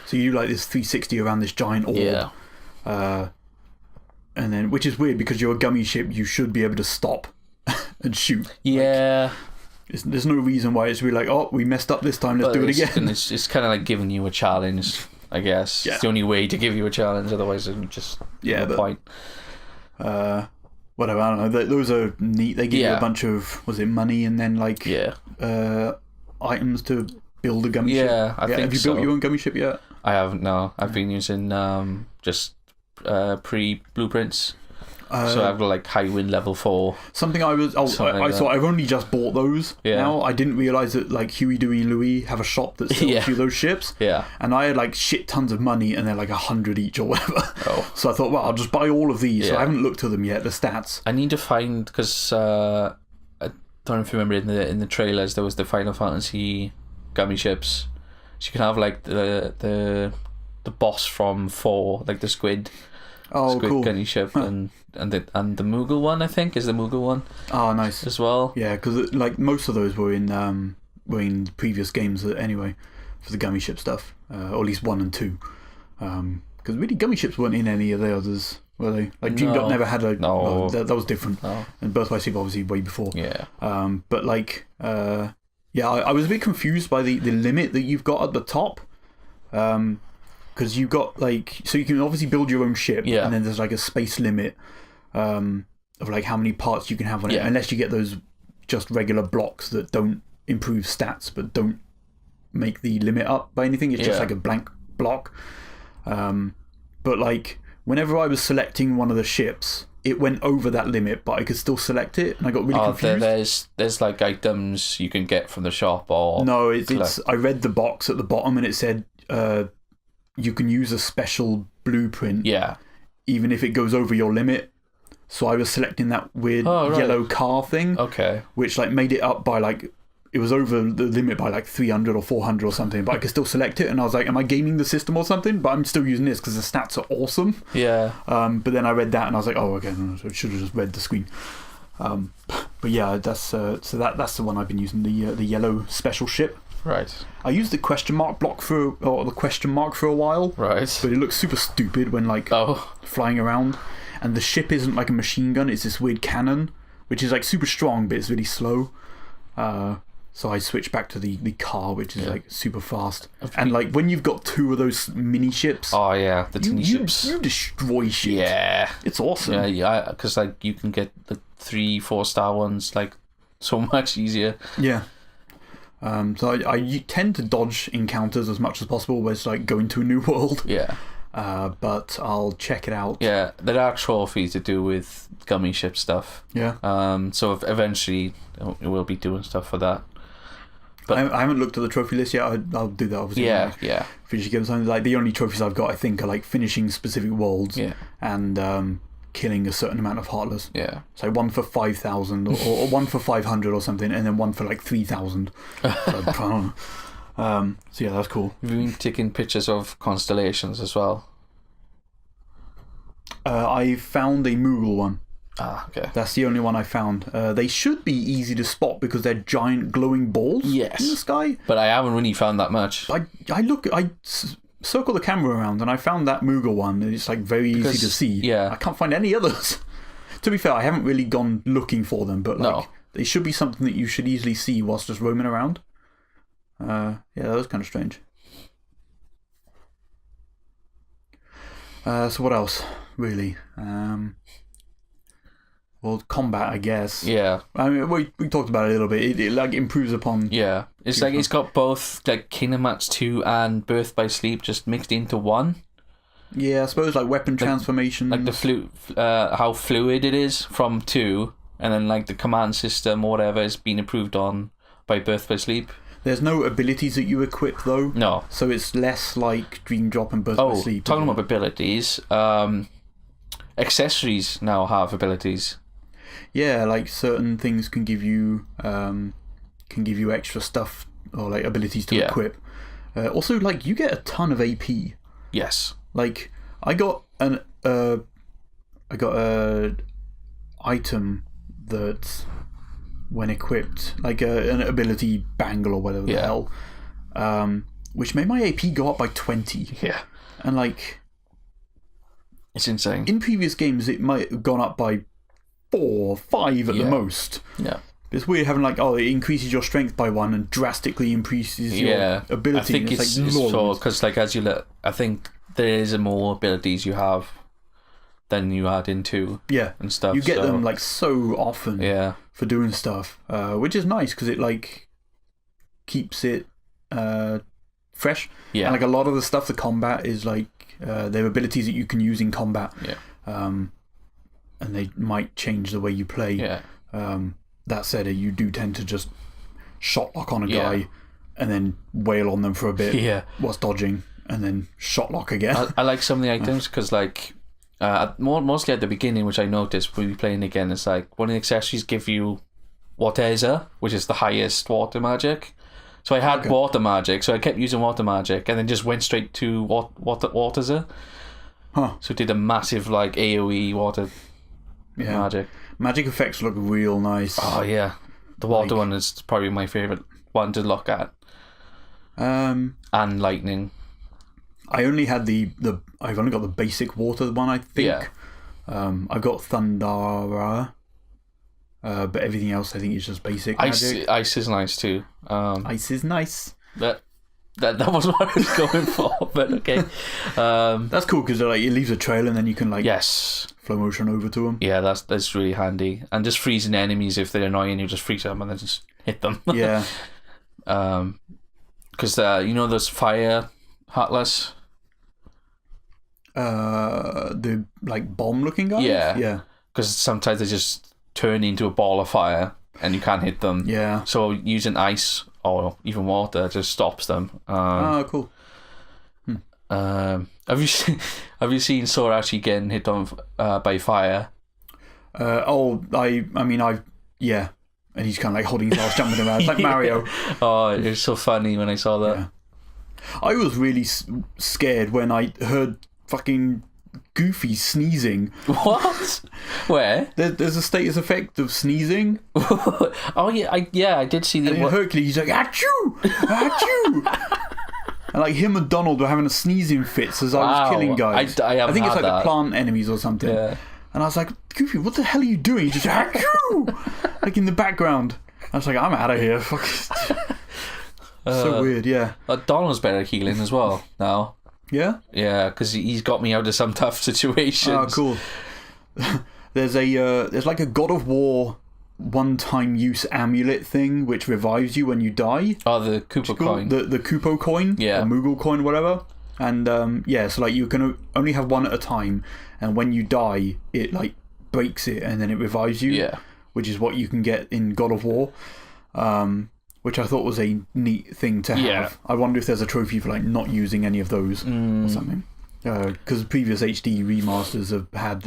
So you do like this 360 around this giant orb. Yeah. And then, which is weird because you're a gummy ship, you should be able to stop and shoot. Yeah. Like, there's no reason why it's really like, oh, we messed up this time, let's do it again. It's kind of like giving you a challenge, I guess. Yeah. It's the only way to give you a challenge, otherwise it's just no point. Whatever, I don't know. Those are neat. They give you a bunch of, was it money and then like items to build a gummy ship? Yeah, I think so. Have you built your own gummy ship yet? I haven't, no. I've been using just pre-blueprints. So I've got like high wind level 4. Something I was... I've only just bought those now. I didn't realise that like Huey, Dewey and Louie have a shop that sells you those ships. Yeah. And I had like shit tons of money and they're like 100 each or whatever. Oh. So I thought, well, I'll just buy all of these. Yeah. So I haven't looked at them yet, the stats. I need to find... Because I don't know if you remember in the trailers, there was the Final Fantasy gummy ships. So you can have like the boss from 4, like the squid cool. gunny ship, and the Moogle one, I think, is the Moogle one. Oh, nice. As well. Yeah, because like most of those were in previous games anyway, for the gummy ship stuff, or at least 1 and 2. Because really, gummy ships weren't in any of the others, were they? Like Dream Dot never had a. No, well, that was different. No. And Birth by Sleep obviously way before. Yeah. But like, I was a bit confused by the limit that you've got at the top. Because you've got like, so you can obviously build your own ship, and then there's like a space limit of like how many parts you can have on it, unless you get those just regular blocks that don't improve stats but don't make the limit up by anything. It's just like a blank block. But like, whenever I was selecting one of the ships, it went over that limit, but I could still select it, and I got really confused. There's like items you can get from the shop, or no, it's I read the box at the bottom and it said you can use a special blueprint, even if it goes over your limit. So I was selecting that weird yellow car thing, which like made it up by like, it was over the limit by like 300 or 400 or something, but I could still select it, and I was like, am I gaming the system or something? But I'm still using this because the stats are awesome. Yeah. But then I read that and I was like, oh, okay, no, so I should have just read the screen. But yeah, that's that's the one I've been using, the yellow special ship. Right. I used the question mark for a while. Right. But it looks super stupid when like flying around, and the ship isn't like a machine gun; it's this weird cannon, which is like super strong, but it's really slow. So I switched back to the car, which is like super fast. And like when you've got 2 of those mini ships, the tiny ships, you destroy shit. Yeah, it's awesome. Yeah, because like you can get the 3-4 star ones like so much easier. Yeah. So I tend to dodge encounters as much as possible, where it's like going to a new world. Yeah. But I'll check it out. Yeah, there are trophies to do with gummy ship stuff. Yeah. So eventually we'll be doing stuff for that. But I haven't looked at the trophy list yet. I'll do that obviously. Yeah. Finish games. Like the only trophies I've got, I think, are like finishing specific worlds. Yeah. And killing a certain amount of Heartless. Yeah. So 1 for 5,000 or 1 for 500 or something, and then 1 for like 3,000. So yeah, that's cool. Have you been taking pictures of constellations as well? I found a Moogle one. Ah, okay. That's the only one I found. They should be easy to spot because they're giant glowing balls in the sky. But I haven't really found that much. I circle the camera around and I found that Moogle one, and it's like very easy to see. Yeah. I can't find any others. To be fair, I haven't really gone looking for them, but like they should be something that you should easily see whilst just roaming around. Yeah, that was kind of strange. So what else, really? Well, combat, I guess. Yeah. I mean, we talked about it a little bit. It like improves upon. Yeah. It's like it's got both like Kingdom Hearts 2 and Birth by Sleep just mixed into one. Yeah, I suppose like weapon transformations. Like the how fluid it is from 2 and then like the command system or whatever has been improved on by Birth by Sleep. There's no abilities that you equip though. No. So it's less like Dream Drop and Birth by Sleep. Talking about abilities, accessories now have abilities. Yeah, like certain things can give you extra stuff or like abilities to equip. Also, like you get a ton of AP. Yes. Like I got a item that, when equipped, like an ability bangle or whatever the hell, which made my AP go up by 20. Yeah. And like, it's insane. In previous games, it might have gone up by 4 or 5 at the most. Yeah. It's weird having like, it increases your strength by 1 and drastically increases your ability. I think it's for, because like as you look, I think there is more abilities you have than you had in 2. Yeah. And stuff. You get them like so often. Yeah. For doing stuff, which is nice because it like keeps it fresh. Yeah. And like a lot of the stuff, the combat is like there are abilities that you can use in combat. Yeah. And they might change the way you play. Yeah. That said, you do tend to just shot lock on a guy and then wail on them for a bit. Yeah. Whilst dodging, and then shot lock again. I like some of the items because like. Mostly at the beginning, which I noticed when we were playing again, it's like one of the accessories give you Waterza, which is the highest water magic. So I had water magic, so I kept using water magic, and then just went straight to Waterza. Huh. So it did a massive like AoE water magic. Magic effects look real nice. Oh yeah, the water one is probably my favorite one to look at. And lightning. I only had I've only got the basic water one, I think. Yeah. I've got Xandiarr, but everything else I think is just basic magic. Ice is nice too. Ice is nice. That wasn't what I was going for, but okay. That's cool because like it leaves a trail and then you can like slow motion over to them. Yeah, that's really handy. And just freezing enemies if they're annoying, you just freeze them and then just hit them. Yeah. Because you know those fire Heartless. The like bomb looking guys? Yeah. Because sometimes they just turn into a ball of fire and you can't hit them. Yeah. So using ice or even water just stops them. Cool. Have you seen Sora actually getting hit on by fire? Yeah. And he's kind of like holding his arse, jumping around like Mario. Oh, it was so funny when I saw that. Yeah. I was really scared when I heard fucking Goofy sneezing. What? Where? There's a status effect of sneezing. Oh yeah, I did see the. And in Hercules, he's like achoo, achoo. And like him and Donald were having a sneezing fits as I was killing guys. I think it's like that. the plant enemies or something. Yeah. And I was like, Goofy, what the hell are you doing? He's just achoo, like in the background. I was like, I'm out of here. Fuck. So weird, yeah. Donald's better at healing as well now. Yeah? Yeah, because he's got me out of some tough situations. Oh, cool. There's like a God of War one-time use amulet thing which revives you when you die. Oh, the Koopa coin. The Koopo coin. Yeah. Or Moogle coin, whatever. And so like you can only have one at a time, and when you die, it like breaks it and then it revives you. Yeah. Which is what you can get in God of War. Which I thought was a neat thing to have. Yeah. I wonder if there's a trophy for like not using any of those or something. Because previous HD remasters have had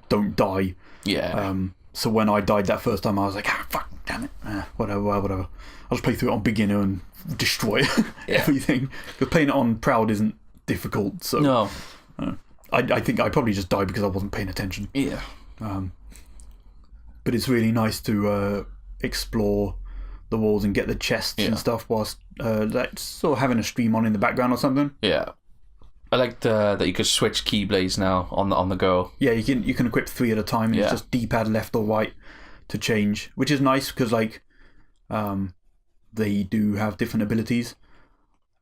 don't die. Yeah. So when I died that first time, I was like, fuck, damn it. Whatever. I'll just play through it on beginner and destroy everything. Because playing it on proud isn't difficult. So no. I think I probably just died because I wasn't paying attention. Yeah. But it's really nice to explore the walls and get the chests and stuff whilst like sort of having a stream on in the background or something. Yeah. I liked that you could switch keyblades now on the go. Yeah, you can equip 3 at a time, and it's just D-pad left or right to change, which is nice because like they do have different abilities.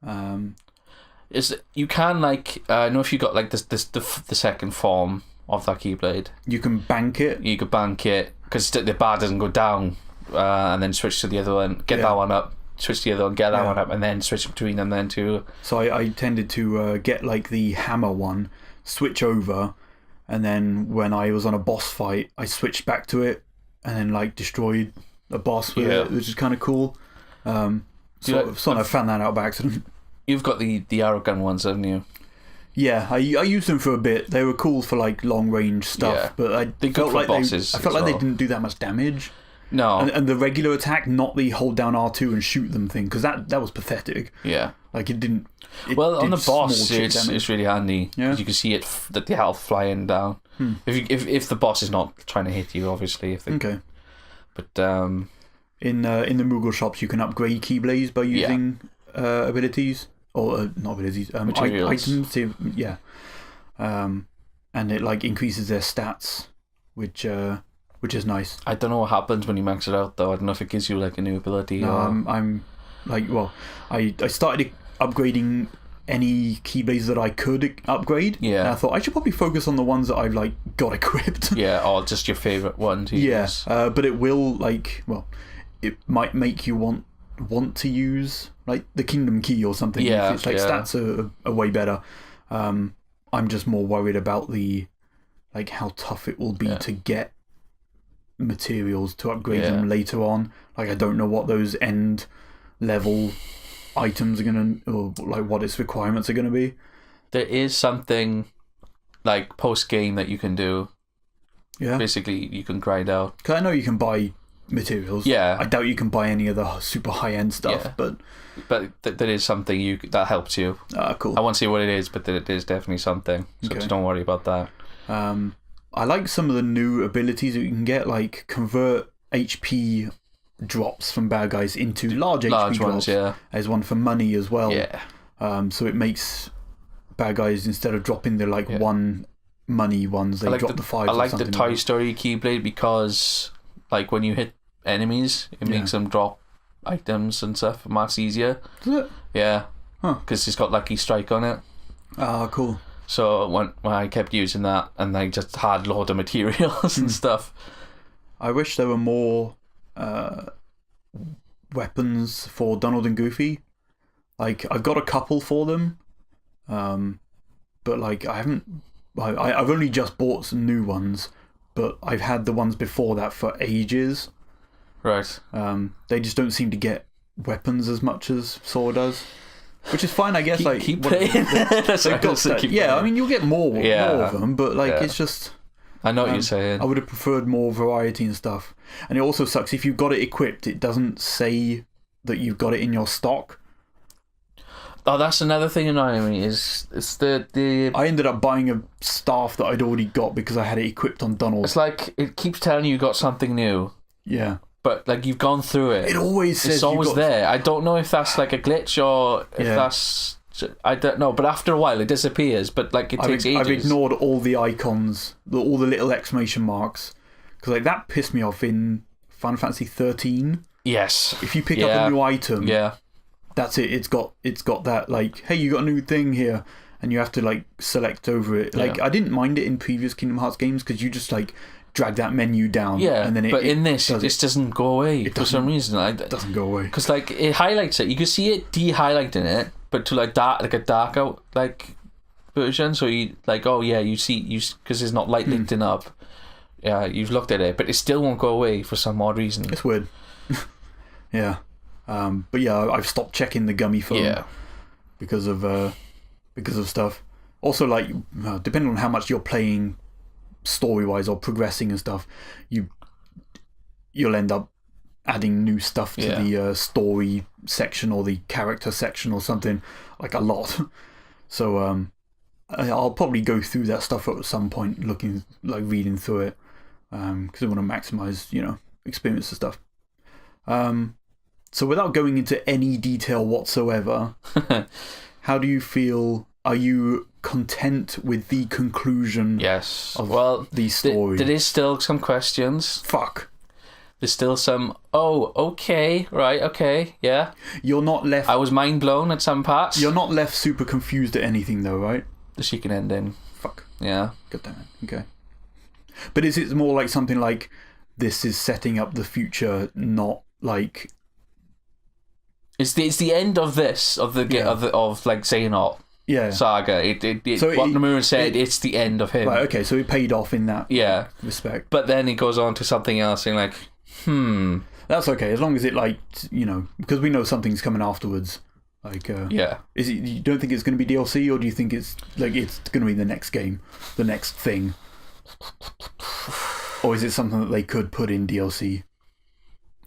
You can like I know if you got like the second form of that keyblade, you can bank it. You could bank it because the bar doesn't go down, and then switch to the other one, get that one up, switch to the other one, get that one up, and then switch between them then too. So I tended to get like the hammer one, switch over, And then when I was on a boss fight, I switched back to it and then like destroyed a boss with it, which is kind of cool. I found that out by accident. You've got the arrow gun ones, haven't you? Yeah, I used them for a bit. They were cool for like long range stuff, but I felt like they didn't do that much damage. No, and the regular attack, not the hold down R2 and shoot them thing, because that was pathetic. Yeah, like it didn't. On the boss, it's really handy because you can see that the health flying down. If the boss is not trying to hit you, obviously. Okay. But in the Moogle shops, you can upgrade Keyblades by using abilities or not abilities, items. And it like increases their stats, which is nice. I don't know what happens when you max it out though. I don't know if it gives you like a new ability. I'm like, well, I started upgrading any Keyblades that I could upgrade. Yeah. And I thought I should probably focus on the ones that I've like got equipped. Yeah, or just your favourite one to use. But it will it might make you want to use like the Kingdom Key or something. Yeah. It's like stats are way better. I'm just more worried about the like how tough it will be to get materials to upgrade them later on. Like I don't know what those end level items are gonna, or like what its requirements are gonna be. There is something like post game that you can do. Yeah. Basically, you can grind out. Because I know you can buy materials. Yeah. I doubt you can buy any of the super high end stuff, but there is something that helps you. Cool. I won't say what it is, but it is definitely something. So just don't worry about that. I like some of the new abilities that you can get, like convert HP drops from bad guys into large HP ones, drops. There's one for money as well. Yeah. So it makes bad guys, instead of dropping the one money ones, they drop the 5. I like the Toy Story Keyblade because like when you hit enemies, it makes them drop items and stuff much easier. Does it? Yeah. Because it's got Lucky Strike on it. Cool. So when I kept using that, and I just had a load of materials and stuff. I wish there were more weapons for Donald and Goofy. Like I've got a couple for them, but like I haven't. I've only just bought some new ones, but I've had the ones before that for ages. Right. They just don't seem to get weapons as much as Sora does. Which is fine, I guess. Keep playing. I mean, you'll get more of them, but like it's just. I know what you're saying. I would have preferred more variety and stuff. And it also sucks if you've got it equipped, it doesn't say that you've got it in your stock. Oh, that's another thing annoying me. Is the I ended up buying a staff that I'd already got because I had it equipped on Donald. It's like it keeps telling you got something new. Yeah. But like you've gone through it. It always says it's always there. I don't know if that's like a glitch or if that's. I don't know. But after a while, it disappears. But like it takes ages. I've ignored all the icons, all the little exclamation marks, because like that pissed me off in Final Fantasy 13. Yes. If you pick up a new item, that's it. It's got that like, hey, you got a new thing here, and you have to like select over it. Like I didn't mind it in previous Kingdom Hearts games because you just like drag that menu down. Yeah, and then but in this, it just doesn't go away for some reason. It doesn't go away because like it highlights it. You can see it de-highlighting it, but to like a dark out like version. So you like, you see because it's not lighting up. Yeah, you've looked at it, but it still won't go away for some odd reason. It's weird. Yeah, but yeah, I've stopped checking the gummy phone because of stuff. Also, like depending on how much you're playing story-wise or progressing and stuff, you'll end up adding new stuff to the story section or the character section or something, like a lot. So I'll probably go through that stuff at some point, reading through it, because I want to maximize experience and stuff. So without going into any detail whatsoever, how do you feel? Are you content with the conclusion? Yes. Of the story? There is still some questions. Fuck. There's still some. Oh, okay, right, okay, yeah. You're not left. I was mind blown at some parts. You're not left super confused at anything, though, right? The chicken ending. Fuck. Yeah. God damn it. Okay. But is it more like something like this is setting up the future, not like? It's the end of this of like Xandiarr. saga. So what Nomura said, it's the end of him. Right, okay, so it paid off in that respect. But then he goes on to something else and That's okay, as long as it, like, because we know something's coming afterwards. Like, is it? You don't think it's going to be DLC, or do you think it's going to be the next game, the next thing, or is it something that they could put in DLC,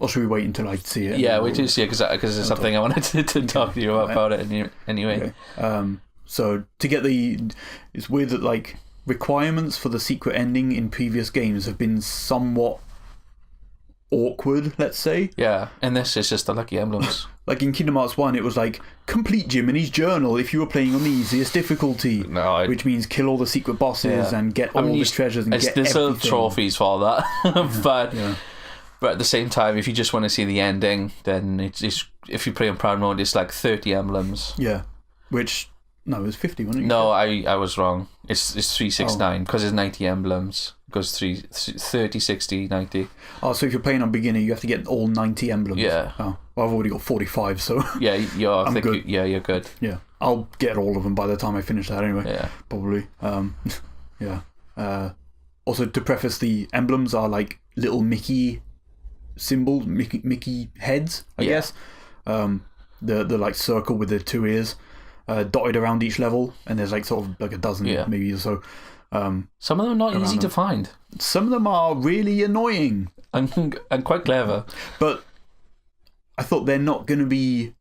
or should we wait until I see it? Yeah, we do see it because it's something I wanted to talk to you about it anyway. Okay. So to get it's weird that like requirements for the secret ending in previous games have been somewhat awkward, let's say. Yeah, and this is just the lucky emblems. Like in Kingdom Hearts 1, it was like, complete Jiminy's journal if you were playing on the easiest difficulty. Which means kill all the secret bosses and get all the treasures and get there's everything. There's trophies for all that. But at the same time, if you just want to see the ending, then it's if you play on Proud Mode, it's like 30 emblems. Yeah. Which, no, it was 50, wasn't it? No, I was wrong. It's 369 because it's 90 emblems. It goes 30, 60, 90. Oh, so if you're playing on beginner, you have to get all 90 emblems. Yeah. Oh, well, I've already got 45, so. Yeah, I'm good. You're good. Yeah. I'll get all of them by the time I finish that anyway. Yeah. Probably. Also, to preface, the emblems are like little Mickey symbols, Mickey heads, I guess. The like circle with the 2 ears. Dotted around each level, and there's like sort of like a dozen maybe or so. Some of them are not easy to find. Some of them are really annoying and quite clever. But I thought they're not going to be.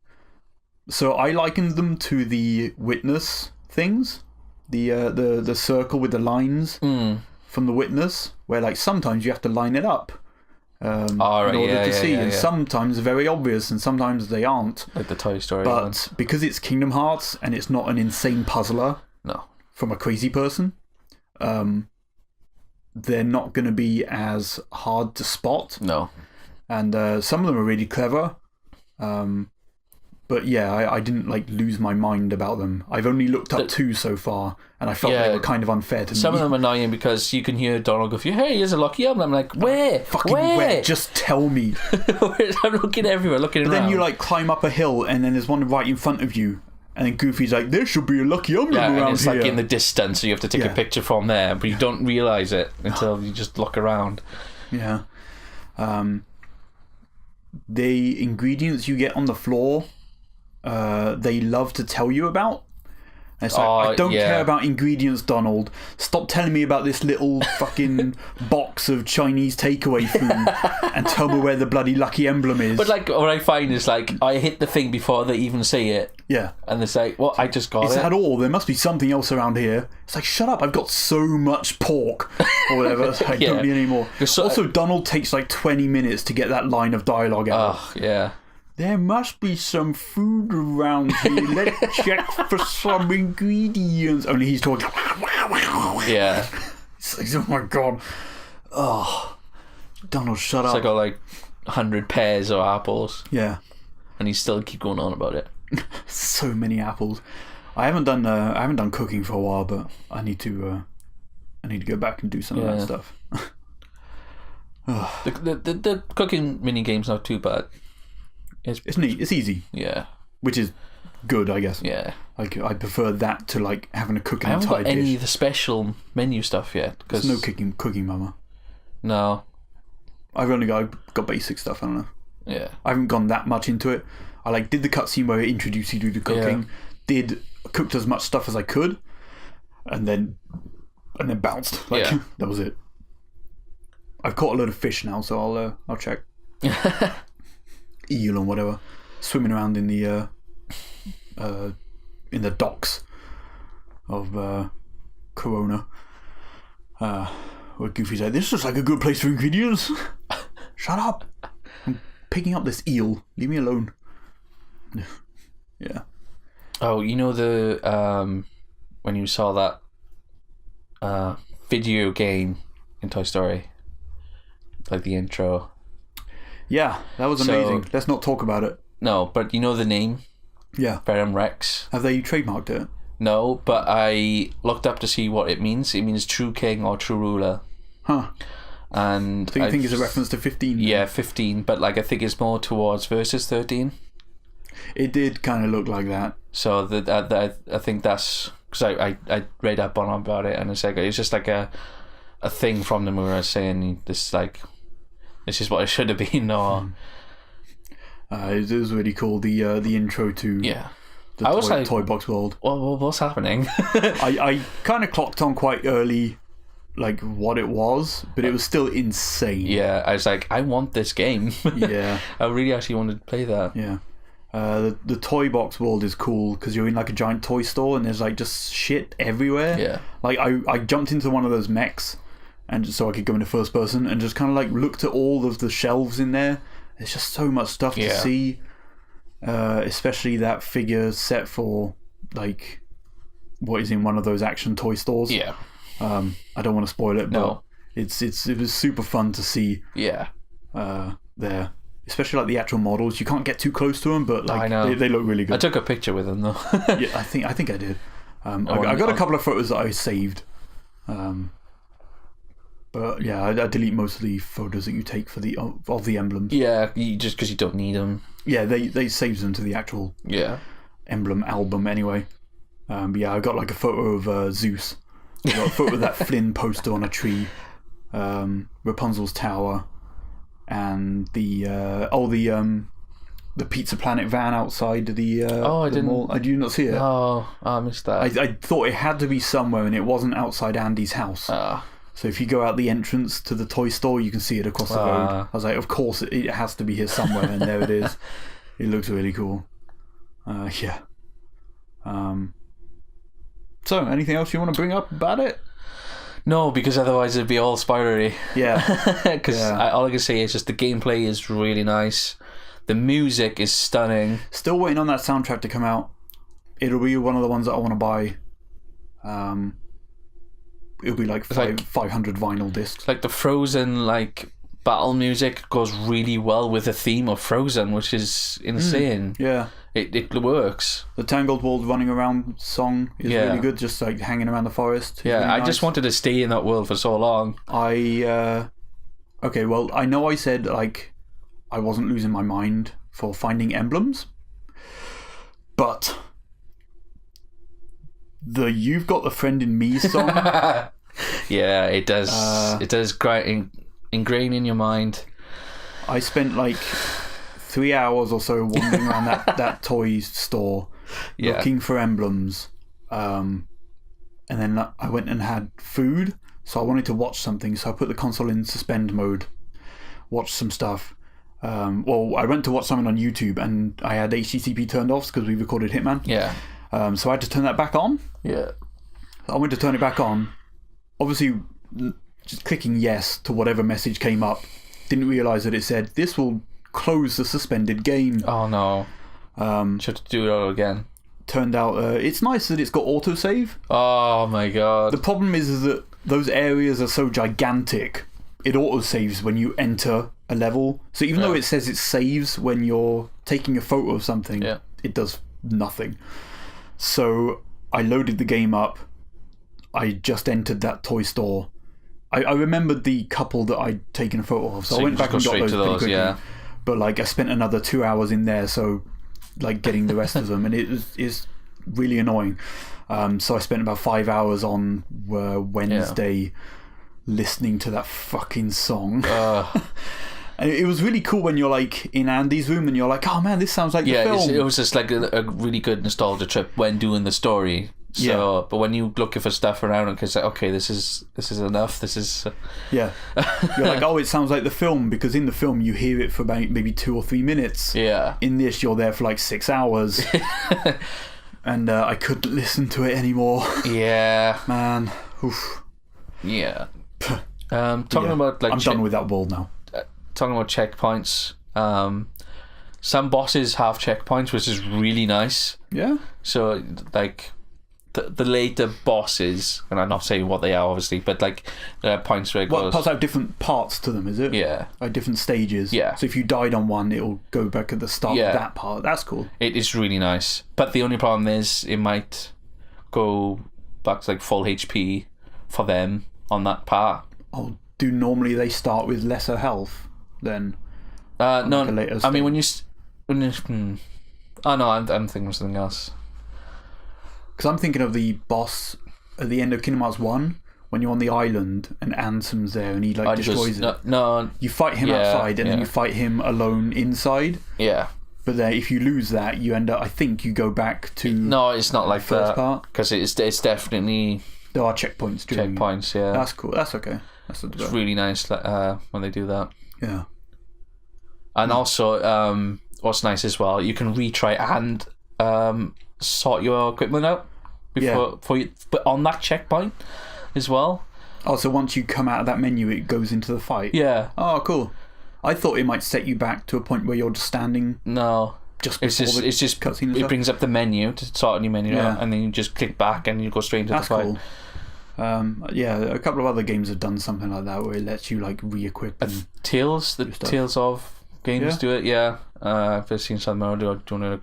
So I likened them to the witness things, the circle with the lines from the witness, where like sometimes you have to line it up. In order to see, and sometimes they're very obvious, and sometimes they aren't. Like the Toy Story But because it's Kingdom Hearts and it's not an insane puzzler from a crazy person, they're not going to be as hard to spot. No. And some of them are really clever. But yeah, I didn't like lose my mind about them. I've only looked up 2 so far, and I felt they were kind of unfair to me. Some of them are annoying because you can hear Donald go, "Hey, here's a lucky emblem." I'm like, where? Where? Just tell me. I'm looking everywhere, looking around. But then you like climb up a hill, and then there's one right in front of you, and then Goofy's like, "There should be a lucky emblem around here." And it's like in the distance, so you have to take a picture from there, but you don't realise it until you just look around. Yeah. The ingredients you get on the floor, they love to tell you about. And it's like, I don't care about ingredients, Donald. Stop telling me about this little fucking box of Chinese takeaway food and tell me where the bloody lucky emblem is. But like, what I find is like, I hit the thing before they even say it. Yeah. And they say, well, I just got it. Is that all? There must be something else around here. It's like, shut up, I've got so much pork. Or whatever. I don't need any more. Also, Donald takes like 20 minutes to get that line of dialogue out. Oh, yeah. There must be some food around here. Let's check for some ingredients. Only he's talking. Yeah. It's like, oh my god. Oh, Donald, shut up. It's like got like 100 pears or apples. Yeah. And he still keep going on about it. So many apples. I haven't done cooking for a while, but I need to go back and do some of that stuff. The cooking mini game's not too bad. It's neat. It's easy. Yeah. Which is good, I guess. Yeah. Like, I prefer that to like having to cook an entire dish. I haven't got any of the special menu stuff yet. There's no cooking mama. No. I've only got basic stuff, I don't know. Yeah. I haven't gone that much into it. I like did the cutscene where it introduced you to the cooking. Yeah. Cooked as much stuff as I could, and then bounced. Like, that was it. I've caught a load of fish now, so I'll check. Eel and whatever, swimming around in the docks of Corona. Where Goofy's like, this looks like a good place for ingredients. Shut up! I'm picking up this eel. Leave me alone. Yeah. Oh, you know the when you saw that video game in Toy Story, like the intro. Yeah, that was amazing. Let's not talk about it. No, but you know the name? Yeah. Ferrum Rex. Have they trademarked it? No, but I looked up to see what it means. It means true king or true ruler. Huh. And so you think it's a reference to 15? Then? Yeah, 15, but like I think it's more towards verses 13. It did kind of look like that. So I think that's because I read up on about it, and it's like it's just like a thing from the movie saying this is what it should have been, or it was really cool, the intro to the toy box world. What's happening? I kind of clocked on quite early like what it was, but it was still insane. Yeah, I was like, I want this game. Yeah. I really actually wanted to play that. Yeah. The toy box world is cool because you're in like a giant toy store and there's like just shit everywhere. Yeah. Like I jumped into one of those mechs and just so I could go into first person and just kind of like looked at all of the shelves in there. There's just so much stuff to see. Especially that figure set for like what is in one of those action toy stores. Yeah. I don't want to spoil it, but it was super fun to see. Yeah. There, especially like the actual models. You can't get too close to them, but like I know. They look really good. I took a picture with them though. Yeah, I think I did. I got a couple of photos that I saved. But yeah, I delete most of the photos that you take for of the emblems. Yeah, just because you don't need them. Yeah, they save them to the actual emblem album anyway. But yeah, I got like a photo of Zeus. I got a photo of that Flynn poster on a tree, Rapunzel's tower, and the Pizza Planet van outside the I didn't. mall. Did you not see it? Oh, I missed that. I thought it had to be somewhere, and it wasn't outside Andy's house. So if you go out the entrance to the toy store, you can see it across the road. I was like, of course, it has to be here somewhere, and there it is. It looks really cool. Yeah. So, anything else you want to bring up about it? No, because otherwise it'd be all spoilery. Yeah. Because all I can say is just the gameplay is really nice. The music is stunning. Still waiting on that soundtrack to come out. It'll be one of the ones that I want to buy. It'll be like 500 vinyl discs. Like the Frozen battle music goes really well with the theme of Frozen, which is insane. Yeah. It works. The Tangled World running around song is really good, just like hanging around the forest. Yeah, really I nice. just wanted to stay in that world for so long. Okay, well, I know I said like I wasn't losing my mind for finding emblems, but the "You've Got the Friend in Me" song. Yeah, it does. It does ingrain in your mind. I spent like 3 hours or so wandering around that toy store looking for emblems, and then I went and had food, so I wanted to watch something, so I put the console in suspend mode, watched some stuff. Well, I went to watch something on YouTube and I had HTTP turned off because we recorded Hitman. Yeah. So I had to turn that back on. Yeah. I went to turn it back on. Obviously, just clicking yes to whatever message came up, didn't realise that it said, "This will close the suspended game." Oh no. Should have to do it all again. Turned out it's nice that it's got autosave. Oh my god. The problem is that those areas are so gigantic, it autosaves when you enter a level. So even though it says it saves when you're taking a photo of something, it does nothing. So I loaded the game up. I just entered that toy store. I remembered the couple that I'd taken a photo of, so I went back and got those pretty quickly. But like I spent another 2 hours in there, so like getting the rest of them, and it is really annoying. So I spent about 5 hours on Wednesday listening to that fucking song. And it was really cool when you're like in Andy's room and you're like, oh man, this sounds like the film. It was just like a really good nostalgia trip when doing the story. So, but when you looking for stuff around it, it's like, okay, this is enough. This is you're like, oh, it sounds like the film, because in the film you hear it for about maybe 2 or 3 minutes. Yeah. In this, you're there for like 6 hours, and I couldn't listen to it anymore. Yeah, man. Oof. Yeah. Talking about like I'm done with that world now. Talking about checkpoints. Some bosses have checkpoints, which is really nice. Yeah. So like. The later bosses, and I'm not saying what they are obviously, but like points where it goes. Parts have different parts to them, is it? Yeah. Like different stages. Yeah. So if you died on one, it'll go back at the start of that part. That's cool. It is really nice. But the only problem is it might go back to like full HP for them on that part. Oh, do normally they start with lesser health then? No, I mean when you oh no, I'm thinking of something else. Because I'm thinking of the boss at the end of Kingdom Hearts 1, when you're on the island and Ansem's there and he like destroys it. No. You fight him outside and then you fight him alone inside. Yeah. But then if you lose that, you end up, I think you go back to... No, it's not like first that. part. Because it's definitely... There are checkpoints. Checkpoints, yeah. That's cool. That's okay. It's really nice when they do that. Yeah. And also, what's nice as well, you can retry and sort your equipment out but on that checkpoint as well. Oh, so once you come out of that menu, it goes into the fight? Yeah. Oh, cool. I thought it might set you back to a point where you're just standing. No. Just before it's just cutscene. It brings up the menu to sort a new menu out, and then you just click back and you go straight into the fight. That's cool. Yeah, a couple of other games have done something like that where it lets you like re-equip. Tales of games do it. Yeah, I've seen some more. Do you want to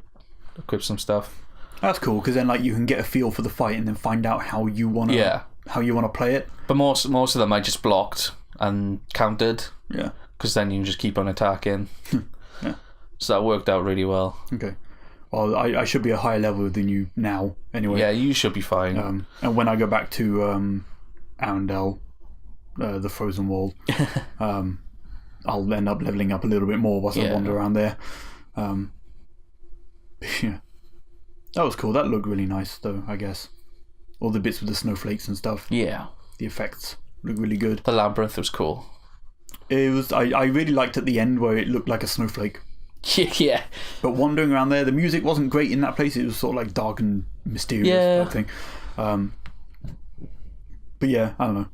equip some stuff? That's cool because then like you can get a feel for the fight and then find out how you want to play it. But most of them I just blocked and countered. Yeah. Because then you can just keep on attacking. Yeah. So that worked out really well. Okay. Well, I should be a higher level than you now, anyway. Yeah, you should be fine. And when I go back to Arendelle, the Frozen World, I'll end up leveling up a little bit more whilst I wander around there. Yeah. That was cool. That looked really nice, though, I guess. All the bits with the snowflakes and stuff. Yeah. The effects look really good. The labyrinth was cool. It was. I really liked at the end where it looked like a snowflake. Yeah. But wandering around there, the music wasn't great in that place. It was sort of like dark and mysterious type thing. But yeah, I don't know.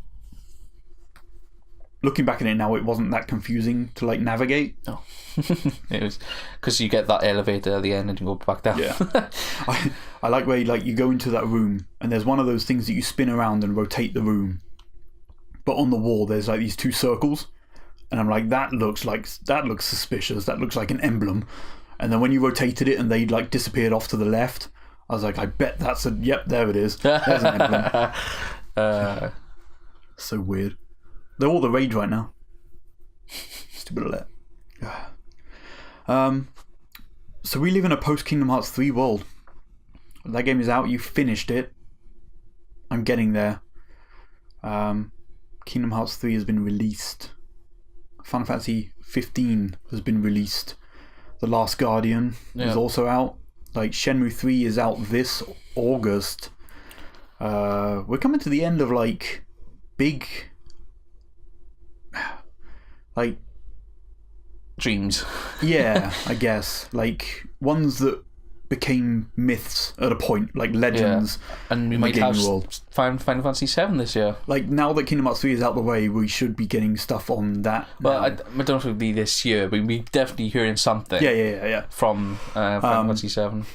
Looking back at it now, it wasn't that confusing to like navigate. Oh. It was because you get that elevator at the end and you go back down. Yeah. I like where you go into that room and there's one of those things that you spin around and rotate the room. But on the wall there's like these two circles. And I'm like, that looks suspicious. That looks like an emblem. And then when you rotated it and they like disappeared off to the left, I was like, I bet that's yep, there it is. There's an emblem. So weird. They're all the rage right now. Stupid alert. So we live in a post Kingdom Hearts 3 world. That game is out. You finished it. I'm getting there. Kingdom Hearts 3 has been released. Final Fantasy 15 has been released. The Last Guardian is also out. Like Shenmue 3 is out this August. We're coming to the end of like big like dreams. Yeah, I guess. Like ones that became myths at a point, like legends. Yeah. And we might have Final Fantasy 7 this year. Like now that Kingdom Hearts 3 is out the way, we should be getting stuff on that. Well, I don't know if it would be this year, but we're definitely hearing something. Yeah. From Final Fantasy 7.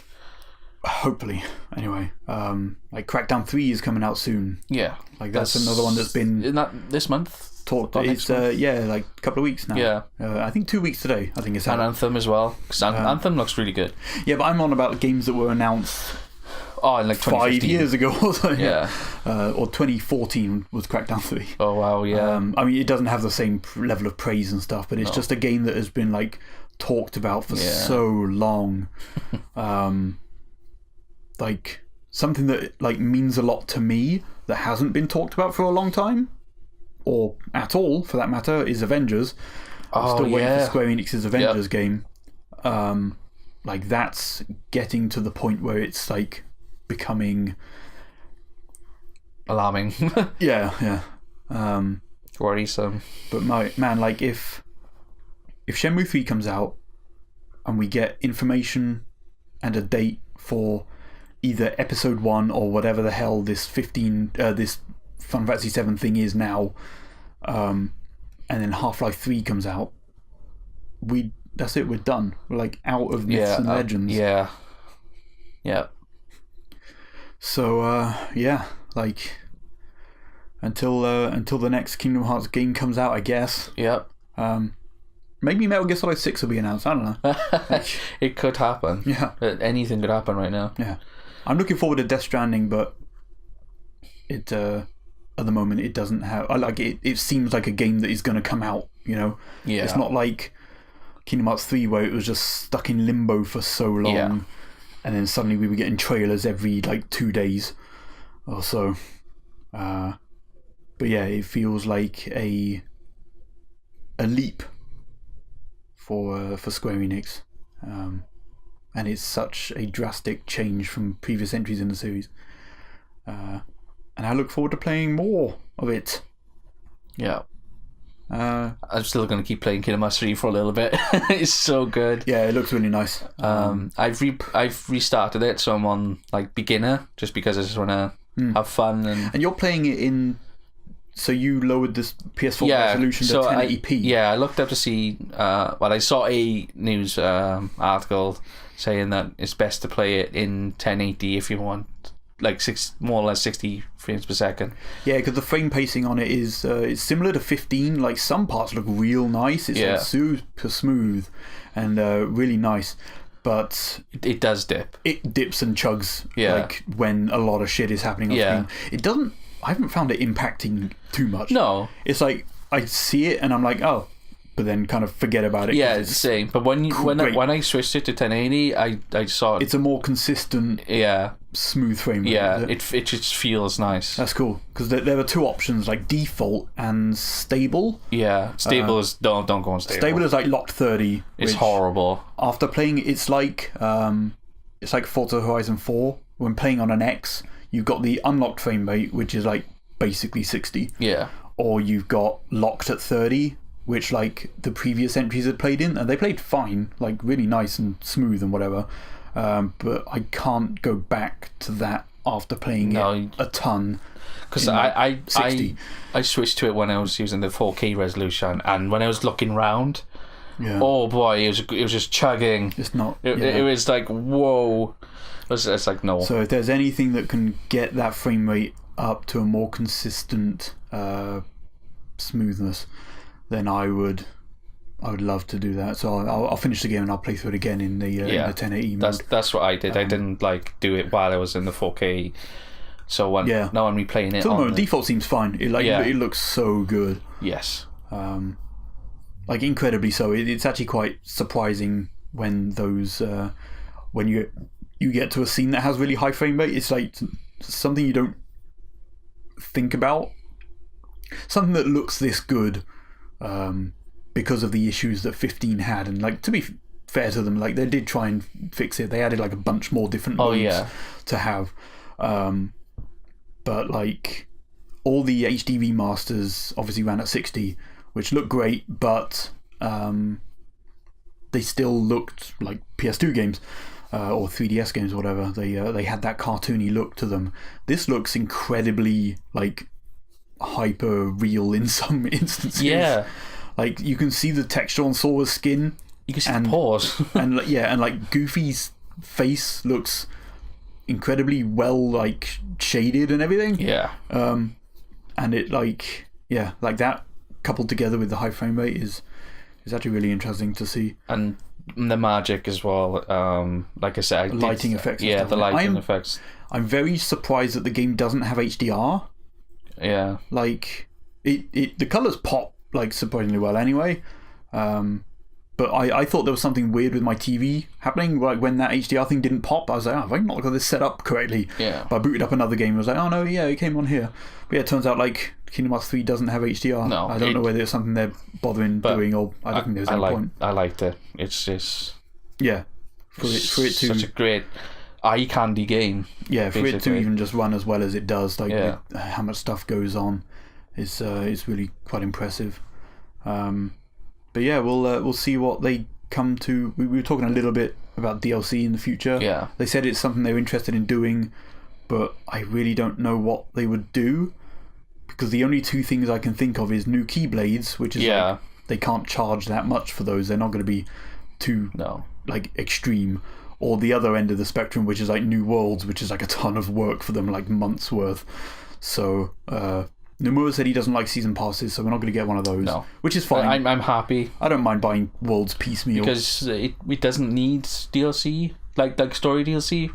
Hopefully. Anyway, like Crackdown 3 is coming out soon. Yeah. Like that's another one that's been... Isn't that this month? Talked. It's like a couple of weeks now. Yeah. I think 2 weeks today. I think it's out. And Anthem as well. Because Anthem looks really good. Yeah, but I'm on about games that were announced in like 5 years ago or something. Yeah. Or 2014 was Crackdown 3. Oh wow, yeah. I mean, it doesn't have the same level of praise and stuff, but it's just a game that has been like talked about for so long. Like something that like means a lot to me that hasn't been talked about for a long time. Or at all, for that matter, is Avengers. I'm still waiting for Square Enix's Avengers game. Like, that's getting to the point where it's, like, becoming... alarming. Yeah. Worrisome. But, man, like, if Shenmue 3 comes out and we get information and a date for either Episode 1 or whatever the hell this Final Fantasy 7 thing is now, and then Half-Life 3 comes out, that's it, we're done. We're like out of myths and legends. Yeah. So like until the next Kingdom Hearts game comes out, I guess. Yep. Maybe Metal Gear Solid 6 will be announced. I don't know. It could happen. Yeah. Anything could happen right now. Yeah. I'm looking forward to Death Stranding, but it at the moment it doesn't have. It seems like a game that is going to come out. You know. Yeah. It's not like Kingdom Hearts 3 where it was just stuck in limbo for so long, and then suddenly we were getting trailers every like 2 days or so. But yeah, it feels like a leap for Square Enix, and it's such a drastic change from previous entries in the series. And I look forward to playing more of it. Yeah. I'm still going to keep playing Kingdom Hearts 3 for a little bit. It's so good. Yeah, it looks really nice. I've restarted it, so I'm on like beginner, just because I just want to have fun. And you're playing it in... So you lowered this PS4 resolution to 1080p? Yeah, I looked up to see... I saw a news article saying that it's best to play it in 1080 if you want like more or less 60 frames per second. Yeah, because the frame pacing on it is it's similar to 15. Like, some parts look real nice. It's like super smooth and really nice. But it does dip. It dips and chugs like when a lot of shit is happening on screen. It doesn't... I haven't found it impacting too much. No. It's like, I see it and I'm like, oh, but then kind of forget about it. Yeah, it's the same. But when I switched it to 1080, I saw... It's a more consistent, smooth frame rate. Yeah, it just feels nice. That's cool. Because there are two options, like default and stable. Yeah, stable is... Don't go on stable. Stable is like locked 30. It's horrible. After playing, it's like Forza Horizon 4. When playing on an X, you've got the unlocked frame rate, which is like basically 60. Yeah. Or you've got locked at 30, which like the previous entries had played in, and they played fine, like really nice and smooth and whatever. But I can't go back to that after playing it a ton. Because I switched to it when I was using the 4K resolution, and when I was looking round, oh boy, it was just chugging. It's not. It was like, whoa. It's like, no. So if there's anything that can get that frame rate up to a more consistent smoothness, then I would love to do that. So I'll finish the game and I'll play through it again in the 1080 mode. That's what I did. I didn't like do it while I was in the 4K. So now I'm replaying it. So the default seems fine. It looks so good. Yes. Like incredibly so. It's actually quite surprising when those when you get to a scene that has really high frame rate. It's like something you don't think about. Something that looks this good because of the issues that 15 had. And like, to be fair to them, like they did try and fix it. They added like a bunch more different modes to have. But like all the HD remasters obviously ran at 60, which looked great, but they still looked like PS2 games. Or 3DS games or whatever. They had that cartoony look to them. This looks incredibly like hyper real in some instances. Yeah, like you can see the texture on Sora's skin. You can see the pores. and like Goofy's face looks incredibly well like shaded and everything. Yeah. And it like that coupled together with the high frame rate is actually really interesting to see. And the magic as well. Like I said, lighting effects. Yeah, the lighting effects. I'm very surprised that the game doesn't have HDR. Yeah, like the colours pop like surprisingly well anyway. But I thought there was something weird with my TV happening. Like when that HDR thing didn't pop, I was like, oh, have I not got this set up correctly? Yeah. But I booted up another game and was like, oh no, yeah, it came on here. But yeah, it turns out like Kingdom Hearts 3 doesn't have HDR. No, I don't know whether it's something they're bothering doing, or I don't think there's any point. I liked it. It's just for it to such a great eye candy game. Yeah, for it to even just run as well as it does, like how much stuff goes on, is really quite impressive. But yeah, we'll see what they come to. We were talking a little bit about DLC in the future. Yeah, they said it's something they're interested in doing, but I really don't know what they would do, because the only two things I can think of is new Keyblades, which is like, they can't charge that much for those. They're not going to be too like extreme. Or the other end of the spectrum, which is like new worlds, which is like a ton of work for them, like months worth. So Nomura said he doesn't like season passes, so we're not going to get one of those. No. Which is fine. I'm happy. I don't mind buying worlds piecemeal. Because it doesn't need DLC, like story DLC.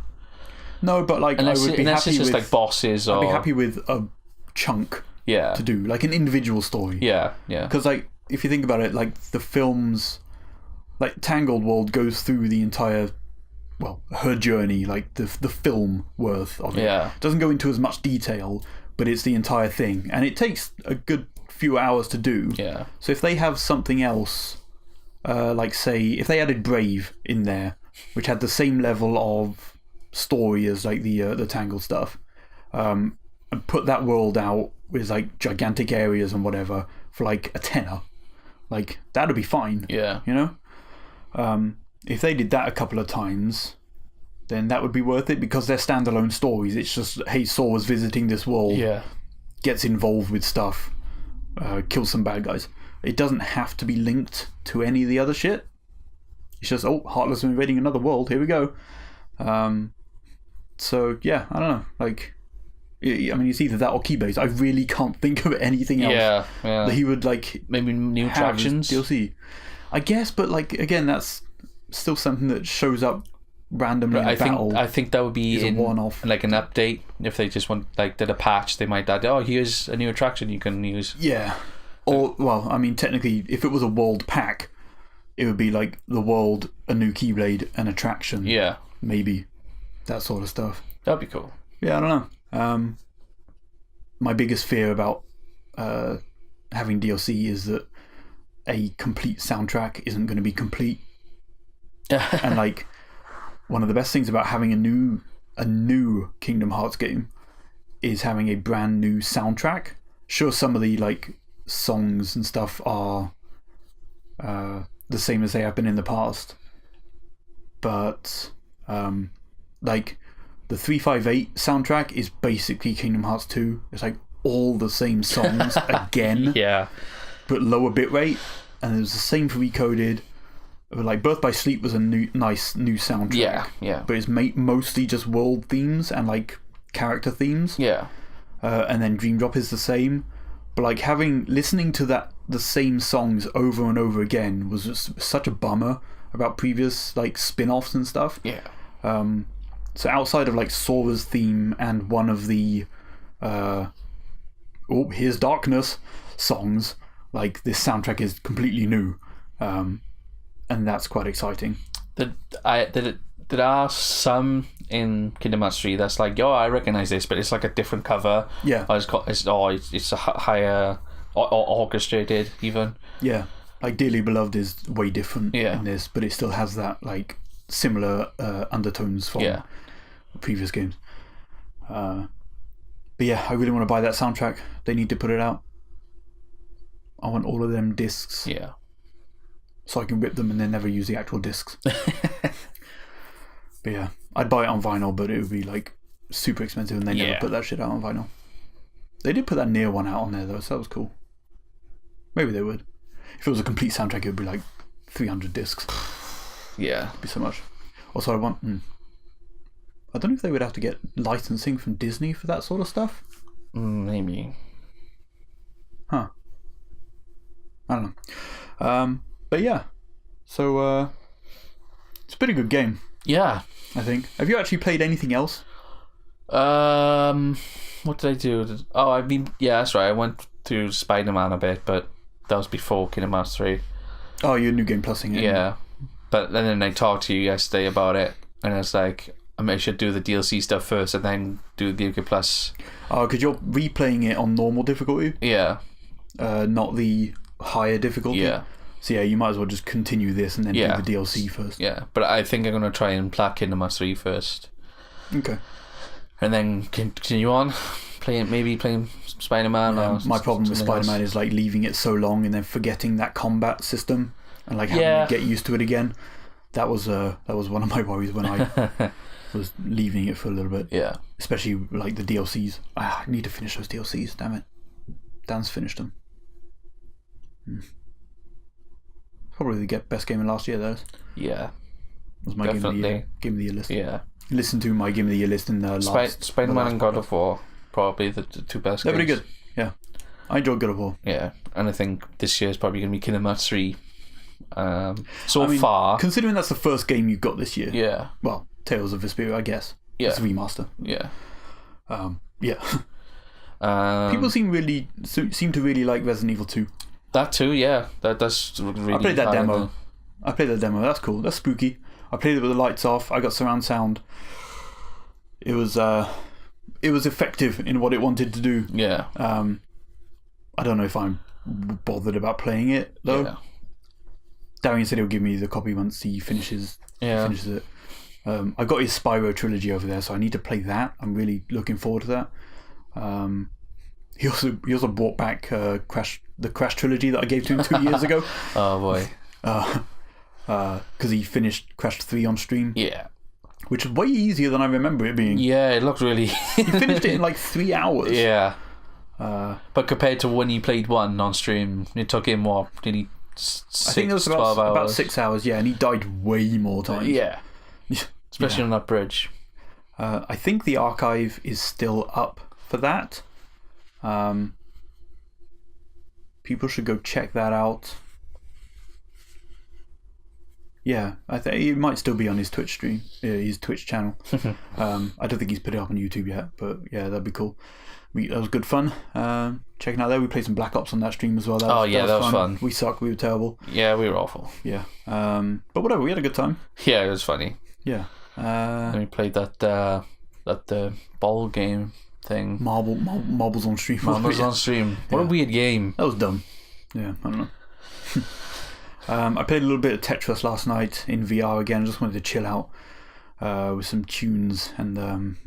No, but like unless I would be happy it's just with, like bosses. I'd be happy with a chunk to do, like an individual story. Yeah. Because like, if you think about it, like the films, like Tangled World goes through the entire well, her journey, like the film worth of it. Yeah. It doesn't go into as much detail, but it's the entire thing. And it takes a good few hours to do. Yeah. So if they have something else, like say, if they added Brave in there, which had the same level of story as like the Tangled stuff, and put that world out with like gigantic areas and whatever for like a tenner, like that'd be fine. Yeah. You know? If they did that a couple of times, then that would be worth it because they're standalone stories. It's just, hey, Sora's visiting this world, gets involved with stuff, kills some bad guys. It doesn't have to be linked to any of the other shit. It's just, oh, Heartless invading another world, here we go. So, yeah, I don't know. Like, I mean, it's either that or Keybase. I really can't think of anything else that he would, like, maybe new attractions? DLC. I guess, but, like, again, that's still something that shows up randomly in battle. I think that would be a one-off. Like an update. If they just want, like, did a patch, they might add, oh, here's a new attraction you can use. Yeah. Or, well, I mean, technically, if it was a world pack, it would be like the world, a new Keyblade, an attraction. Yeah. Maybe. That sort of stuff. That'd be cool. Yeah, I don't know. My biggest fear about having DLC is that a complete soundtrack isn't going to be complete. And, like, one of the best things about having a new Kingdom Hearts game is having a brand new soundtrack. Sure, some of the, like, songs and stuff are the same as they have been in the past, but like the 358 soundtrack is basically Kingdom Hearts 2. It's like all the same songs again, but lower bitrate, and it was the same for Recoded. Like Birth by Sleep was a nice new soundtrack, but it's mostly just world themes and like character themes, and then Dream Drop is the same. But like listening to the same songs over and over again was just such a bummer about previous like spin-offs and stuff. So outside of like Sora's theme and one of the Here's Darkness songs, like this soundtrack is completely new, and that's quite exciting. There are some in Kingdom Hearts 3 that's like, I recognize this, but it's like a different cover. Yeah. Or it's a higher or orchestrated even. Yeah. Like Dearly Beloved is way different Yeah. in this, but it still has that like similar undertones from previous games. But yeah, I really want to buy that soundtrack. They need to put it out. I want all of them discs. Yeah. So I can rip them and then never use the actual discs. But yeah, I'd buy it on vinyl, but it would be like super expensive and they never put that shit out on vinyl. They did put that Nier one out on there though, so that was cool. Maybe they would. If it was a complete soundtrack, it would be like 300 discs. Yeah. It'd be so much. Also, I don't know if they would have to get licensing from Disney for that sort of stuff. Maybe. Huh. I don't know. But yeah. So, it's a pretty good game. Yeah. I think. Have you actually played anything else? What did I do? That's right. I went through Spider-Man a bit, but that was before Kingdom Hearts 3. Oh, you're New Game Plusing it. Yeah. But then I talked to you yesterday about it, and I was like, I should do the DLC stuff first and then do the UK Plus. Oh, because you're replaying it on normal difficulty? Yeah. Not the higher difficulty? Yeah. So yeah, you might as well just continue this and then do the DLC first. Yeah, but I think I'm going to try and play Kingdom Hearts 3 first. Okay. And then continue on, playing Spider-Man. Yeah, my problem with Spider-Man is like leaving it so long and then forgetting that combat system and like having to get used to it again. That was one of my worries when I was leaving it for a little bit. Yeah. Especially like the DLCs. I need to finish those DLCs, damn it. Dan's finished them. Probably the best game of last year, that is. Yeah. Was my Game of the Year list. Yeah. Listen to my Game of the Year list in the last... Spider-Man and God of War, probably the two best They're games. pretty good, yeah. I enjoyed God of War. Yeah, and I think this year is probably going to be Kingdom Hearts 3. Far... Considering that's the first game you got this year. Yeah. Well, Tales of Vesperia, I guess. Yeah. It's a remaster. Yeah. People seem to really like Resident Evil 2. That too, yeah. That's really... I played that demo. That's cool. That's spooky. I played it with the lights off. I got surround sound. It was effective in what it wanted to do. Yeah. I don't know if I'm bothered about playing it though. Yeah. Darian said he'll give me the copy once he finishes it. I got his Spyro trilogy over there, so I need to play that. I'm really looking forward to that. He also brought back the Crash trilogy that I gave to him 2 years ago. Oh boy. Because he finished Crash 3 on stream. Yeah. Which is way easier than I remember it being. Yeah, it looked really. He finished it in like 3 hours. Yeah. But compared to when he played 1 on stream, it took him what? Nearly 6, I think it was 12 hours. About 6 hours, yeah, and he died way more times. Yeah. Especially on that bridge. I think the archive is still up for that. People should go check that out. Yeah, I think it might still be on his Twitch stream, his Twitch channel. I don't think he's put it up on YouTube yet, but yeah, that'd be cool. That was good fun. Checking out there, we played some Black Ops on that stream as well. That was fun. We sucked. We were terrible. Yeah, we were awful. Yeah, but whatever. We had a good time. Yeah, it was funny. Yeah. And we played that ball game thing. Marbles on stream. Marbles on stream. What a weird game. That was dumb. Yeah, I don't know. I played a little bit of Tetris last night in VR again. I just wanted to chill out with some tunes, and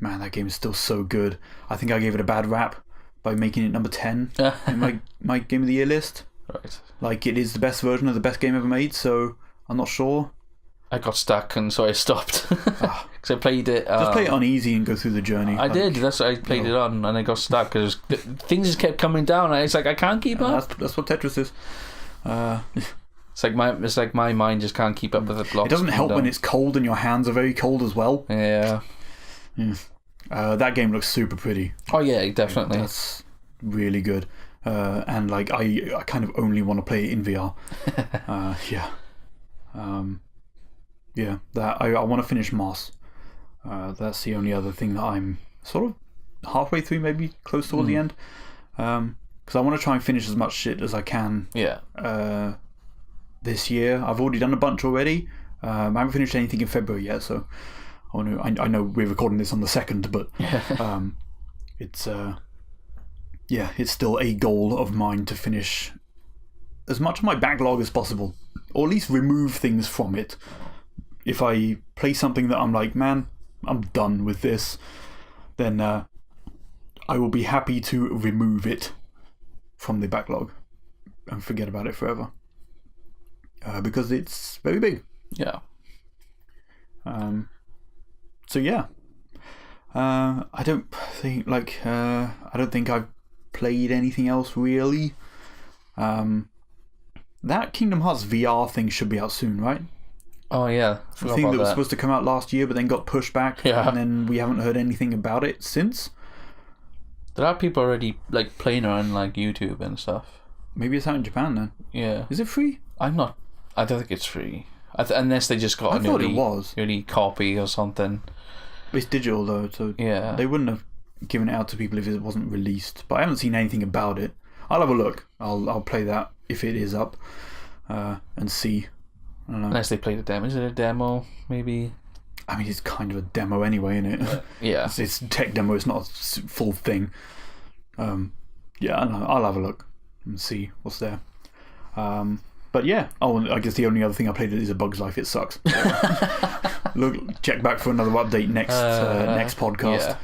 man, that game is still so good. I think I gave it a bad rap by making it number 10 in my Game of the Year list. Right. Like, it is the best version of the best game ever made, so I'm not sure. I got stuck, and so I stopped. Because I played it... just play it on easy and go through the journey. I did. That's what I played it on, and I got stuck, because things just kept coming down, and it's like, I can't keep up. That's what Tetris is. It's like my mind just can't keep up with the blocks. It doesn't help when it's cold and your hands are very cold as well. Yeah. That game looks super pretty. Oh yeah, definitely. That's really good. And like I kind of only want to play it in VR. Yeah. Yeah. That I want to finish Moss. That's the only other thing that I'm sort of halfway through, maybe close toward the end. Because I want to try and finish as much shit as I can. Yeah. This year. I've already done a bunch already. I haven't finished anything in February yet, so I know we're recording this on the 2nd, but it's still a goal of mine to finish as much of my backlog as possible, or at least remove things from it. If I play something that I'm like, man, I'm done with this, then I will be happy to remove it from the backlog and forget about it forever. Because it's very big. Yeah. So yeah. I don't think I've played anything else really. That Kingdom Hearts VR thing should be out soon, right? Oh yeah. The thing that was supposed to come out last year but then got pushed back, and then we haven't heard anything about it since. There are people already like playing on like YouTube and stuff. Maybe it's out in Japan then. Yeah. Is it free? I don't think it's free. Unless they just got early copy or something. It's digital though, so yeah. They wouldn't have given it out to people if it wasn't released. But I haven't seen anything about it. I'll have a look. I'll play that if it is up, and see. I don't know. Unless they played a demo. Is it a demo? Maybe. I mean, it's kind of a demo anyway, isn't it? Yeah. It's a tech demo. It's not a full thing. Yeah, I don't know. I'll have a look and see what's there. But yeah, I guess the only other thing I played is A Bug's Life. It sucks. Look, check back for another update next podcast,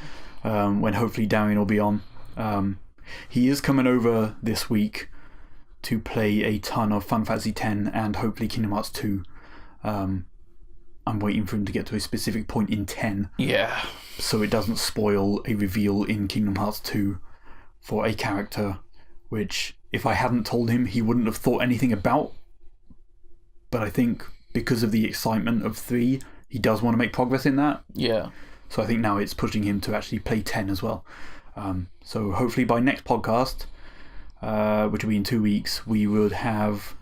when hopefully Darian will be on. He is coming over this week to play a ton of Final Fantasy X and hopefully Kingdom Hearts 2. I'm waiting for him to get to a specific point in 10. Yeah. So it doesn't spoil a reveal in Kingdom Hearts 2 for a character which, if I hadn't told him, he wouldn't have thought anything about. But I think because of the excitement of 3, he does want to make progress in that. Yeah. So I think now it's pushing him to actually play 10 as well. So hopefully by next podcast, which will be in 2 weeks, we would have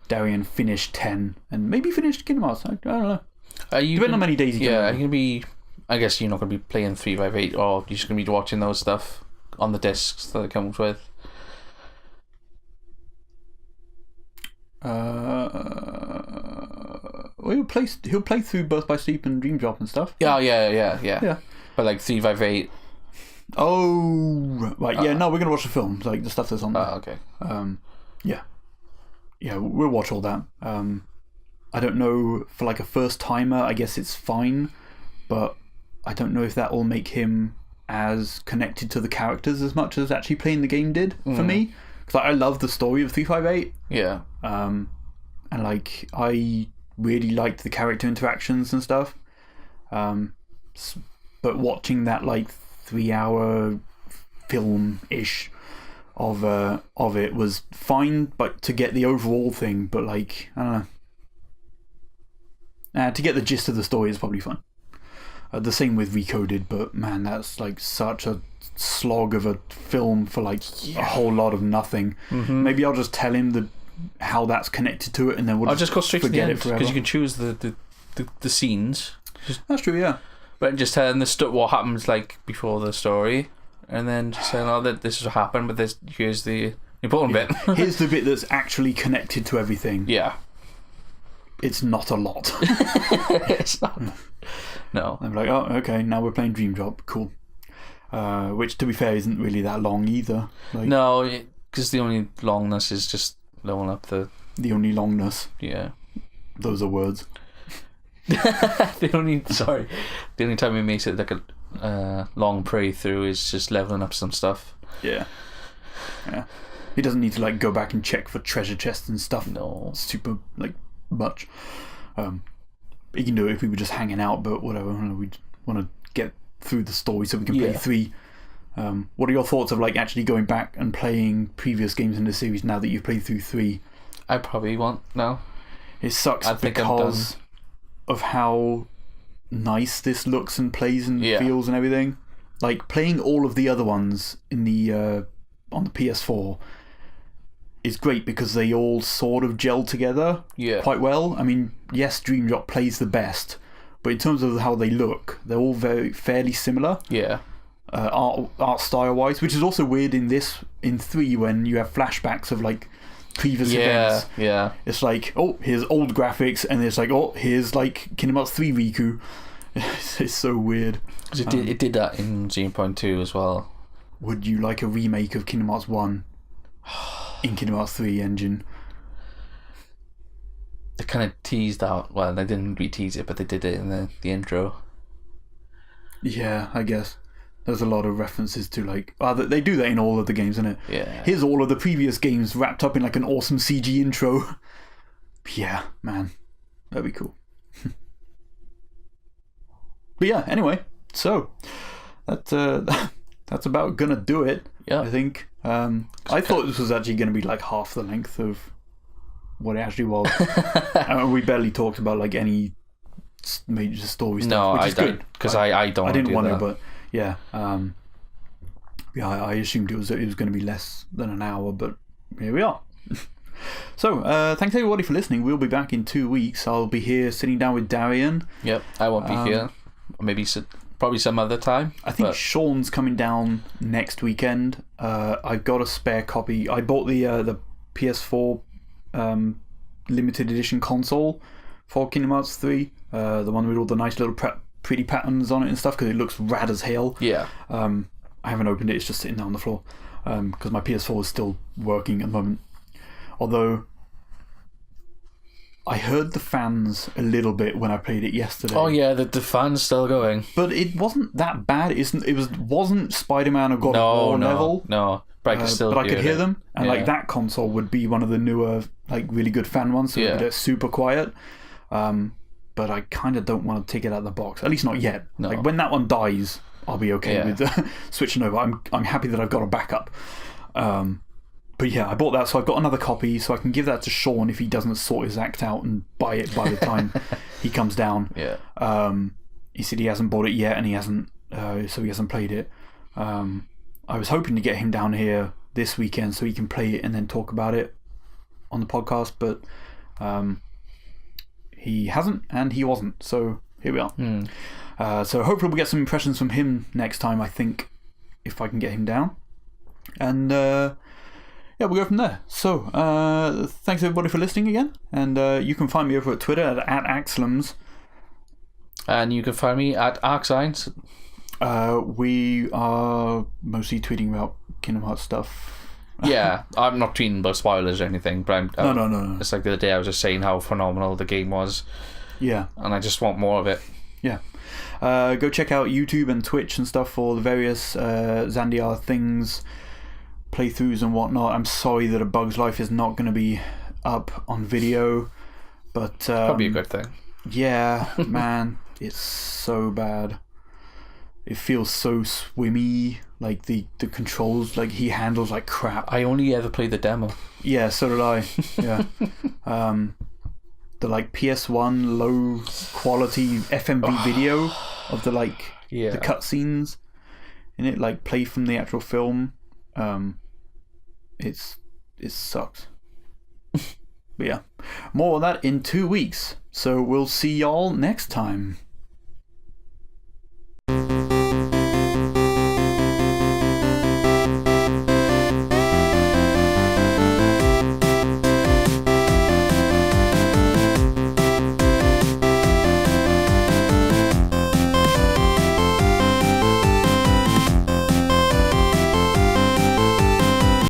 Darian finish 10 and maybe finish Kingdom Hearts. I don't know. Depending on how many days he can. Yeah, are you going to be... I guess you're not going to be playing 358, or you're just going to be watching those stuff on the discs that it comes with. Well, he'll play through Birth by Sleep and Dream Drop and stuff. Yeah. But like 358. Oh, right. Yeah, no, we're gonna watch the film, like the stuff that's on there. Oh, okay. Yeah, we'll watch all that. I don't know, for like a first timer, I guess it's fine, but I don't know if that will make him as connected to the characters as much as actually playing the game did for me. Because I love the story of 358. Yeah. And like, I really liked the character interactions and stuff. But watching that like 3-hour film-ish of it was fine, but to get the overall thing, but like, I don't know. To get the gist of the story is probably fun. The same with Recoded, but man, that's like such a slog of a film for like a whole lot of nothing. Maybe I'll just tell him how that's connected to it, and then we'll just go straight to the forget end, it forever. because you can choose the scenes. That's true, yeah. But just telling what happens like before the story, and then just saying, "Oh, that this is what happened," but here's the important bit. Here's the bit that's actually connected to everything. Yeah. It's not a lot. It's not. No. I'm like, oh, okay, now we're playing Dream Drop. Cool. Which, to be fair, isn't really that long either. Like, no, because the only longness is just leveling up the only longness. Yeah. Those are words. the only time he makes it like a long pray through is just leveling up some stuff. Yeah. He doesn't need to like go back and check for treasure chests and stuff. No. Super like much. He can do it if we were just hanging out, but whatever. We want to get through the story so we can play 3. What are your thoughts of like actually going back and playing previous games in the series now that you've played through 3? I probably won't now. It sucks because of how nice this looks and plays and feels and everything. Like playing all of the other ones in the on the PS4 is great because they all sort of gel together quite well. I mean, yes, Dream Drop plays the best, but in terms of how they look, they're all fairly similar. Yeah. Art style wise, which is also weird in 3 when you have flashbacks of like previous events. Yeah. It's like, oh, here's old graphics, and it's like, oh, here's like Kingdom Hearts 3 Riku. It's so weird. Because it did that in 0.2 as well. Would you like a remake of Kingdom Hearts 1 in Kingdom Hearts 3 engine? They kind of teased out. Well, they didn't re-tease it, but they did it in the intro. Yeah, I guess. There's a lot of references to like... they do that in all of the games, isn't it? Yeah. Here's all of the previous games wrapped up in like an awesome CG intro. Yeah, man. That'd be cool. But yeah, anyway. So, that's about gonna do it, I think. I thought this was actually going to be like half the length of what it actually was. We barely talked about like any major story stuff, which is good. Because I didn't want to, but yeah. I assumed it was going to be less than an hour, but here we are. So, thanks everybody for listening. We'll be back in 2 weeks. I'll be here sitting down with Darian. Yep, I won't be here. Maybe probably some other time. I think Sean's coming down next weekend. I've got a spare copy. I bought the PS4 limited edition console for Kingdom Hearts 3. The one with all the nice little pretty patterns on it and stuff, because it looks rad as hell. Yeah. I haven't opened it. It's just sitting there on the floor because my PS4 is still working at the moment. Although I heard the fans a little bit when I played it yesterday. Oh yeah, the fans still going. But it wasn't that bad. It wasn't Spider-Man or God of War level. No, but I could hear them, and like that console would be one of the newer, like really good fan ones. So they're super quiet. But I kind of don't want to take it out of the box. At least not yet. No. Like when that one dies, I'll be okay with switching over. I'm happy that I've got a backup. But yeah, I bought that, so I've got another copy, so I can give that to Sean if he doesn't sort his act out and buy it by the time he comes down. Yeah. He said he hasn't bought it yet, and he hasn't, so he hasn't played it. I was hoping to get him down here this weekend so he can play it and then talk about it on the podcast, but he hasn't and he wasn't, so here we are. So hopefully we'll get some impressions from him next time, I think, if I can get him down. And yeah, we'll go from there. So, thanks everybody for listening again. And you can find me over at Twitter at Axlums. And you can find me at ArcScience. We are mostly tweeting about Kingdom Hearts stuff. Yeah, I'm not tweeting about spoilers or anything, but No. It's like the other day I was just saying how phenomenal the game was. Yeah. And I just want more of it. Yeah. Go check out YouTube and Twitch and stuff for the various Xandiarr things, playthroughs and whatnot. I'm sorry that A Bug's Life is not going to be up on video, but Probably a good thing. Yeah, man, it's so bad. It feels so swimmy. Like the controls, like he handles like crap. I only ever played the demo. Yeah, so did I. Yeah. The like PS1 low quality FMV video of the like the cutscenes in it, like play from the actual film. It sucks. But yeah, more of that in 2 weeks. So we'll see y'all next time.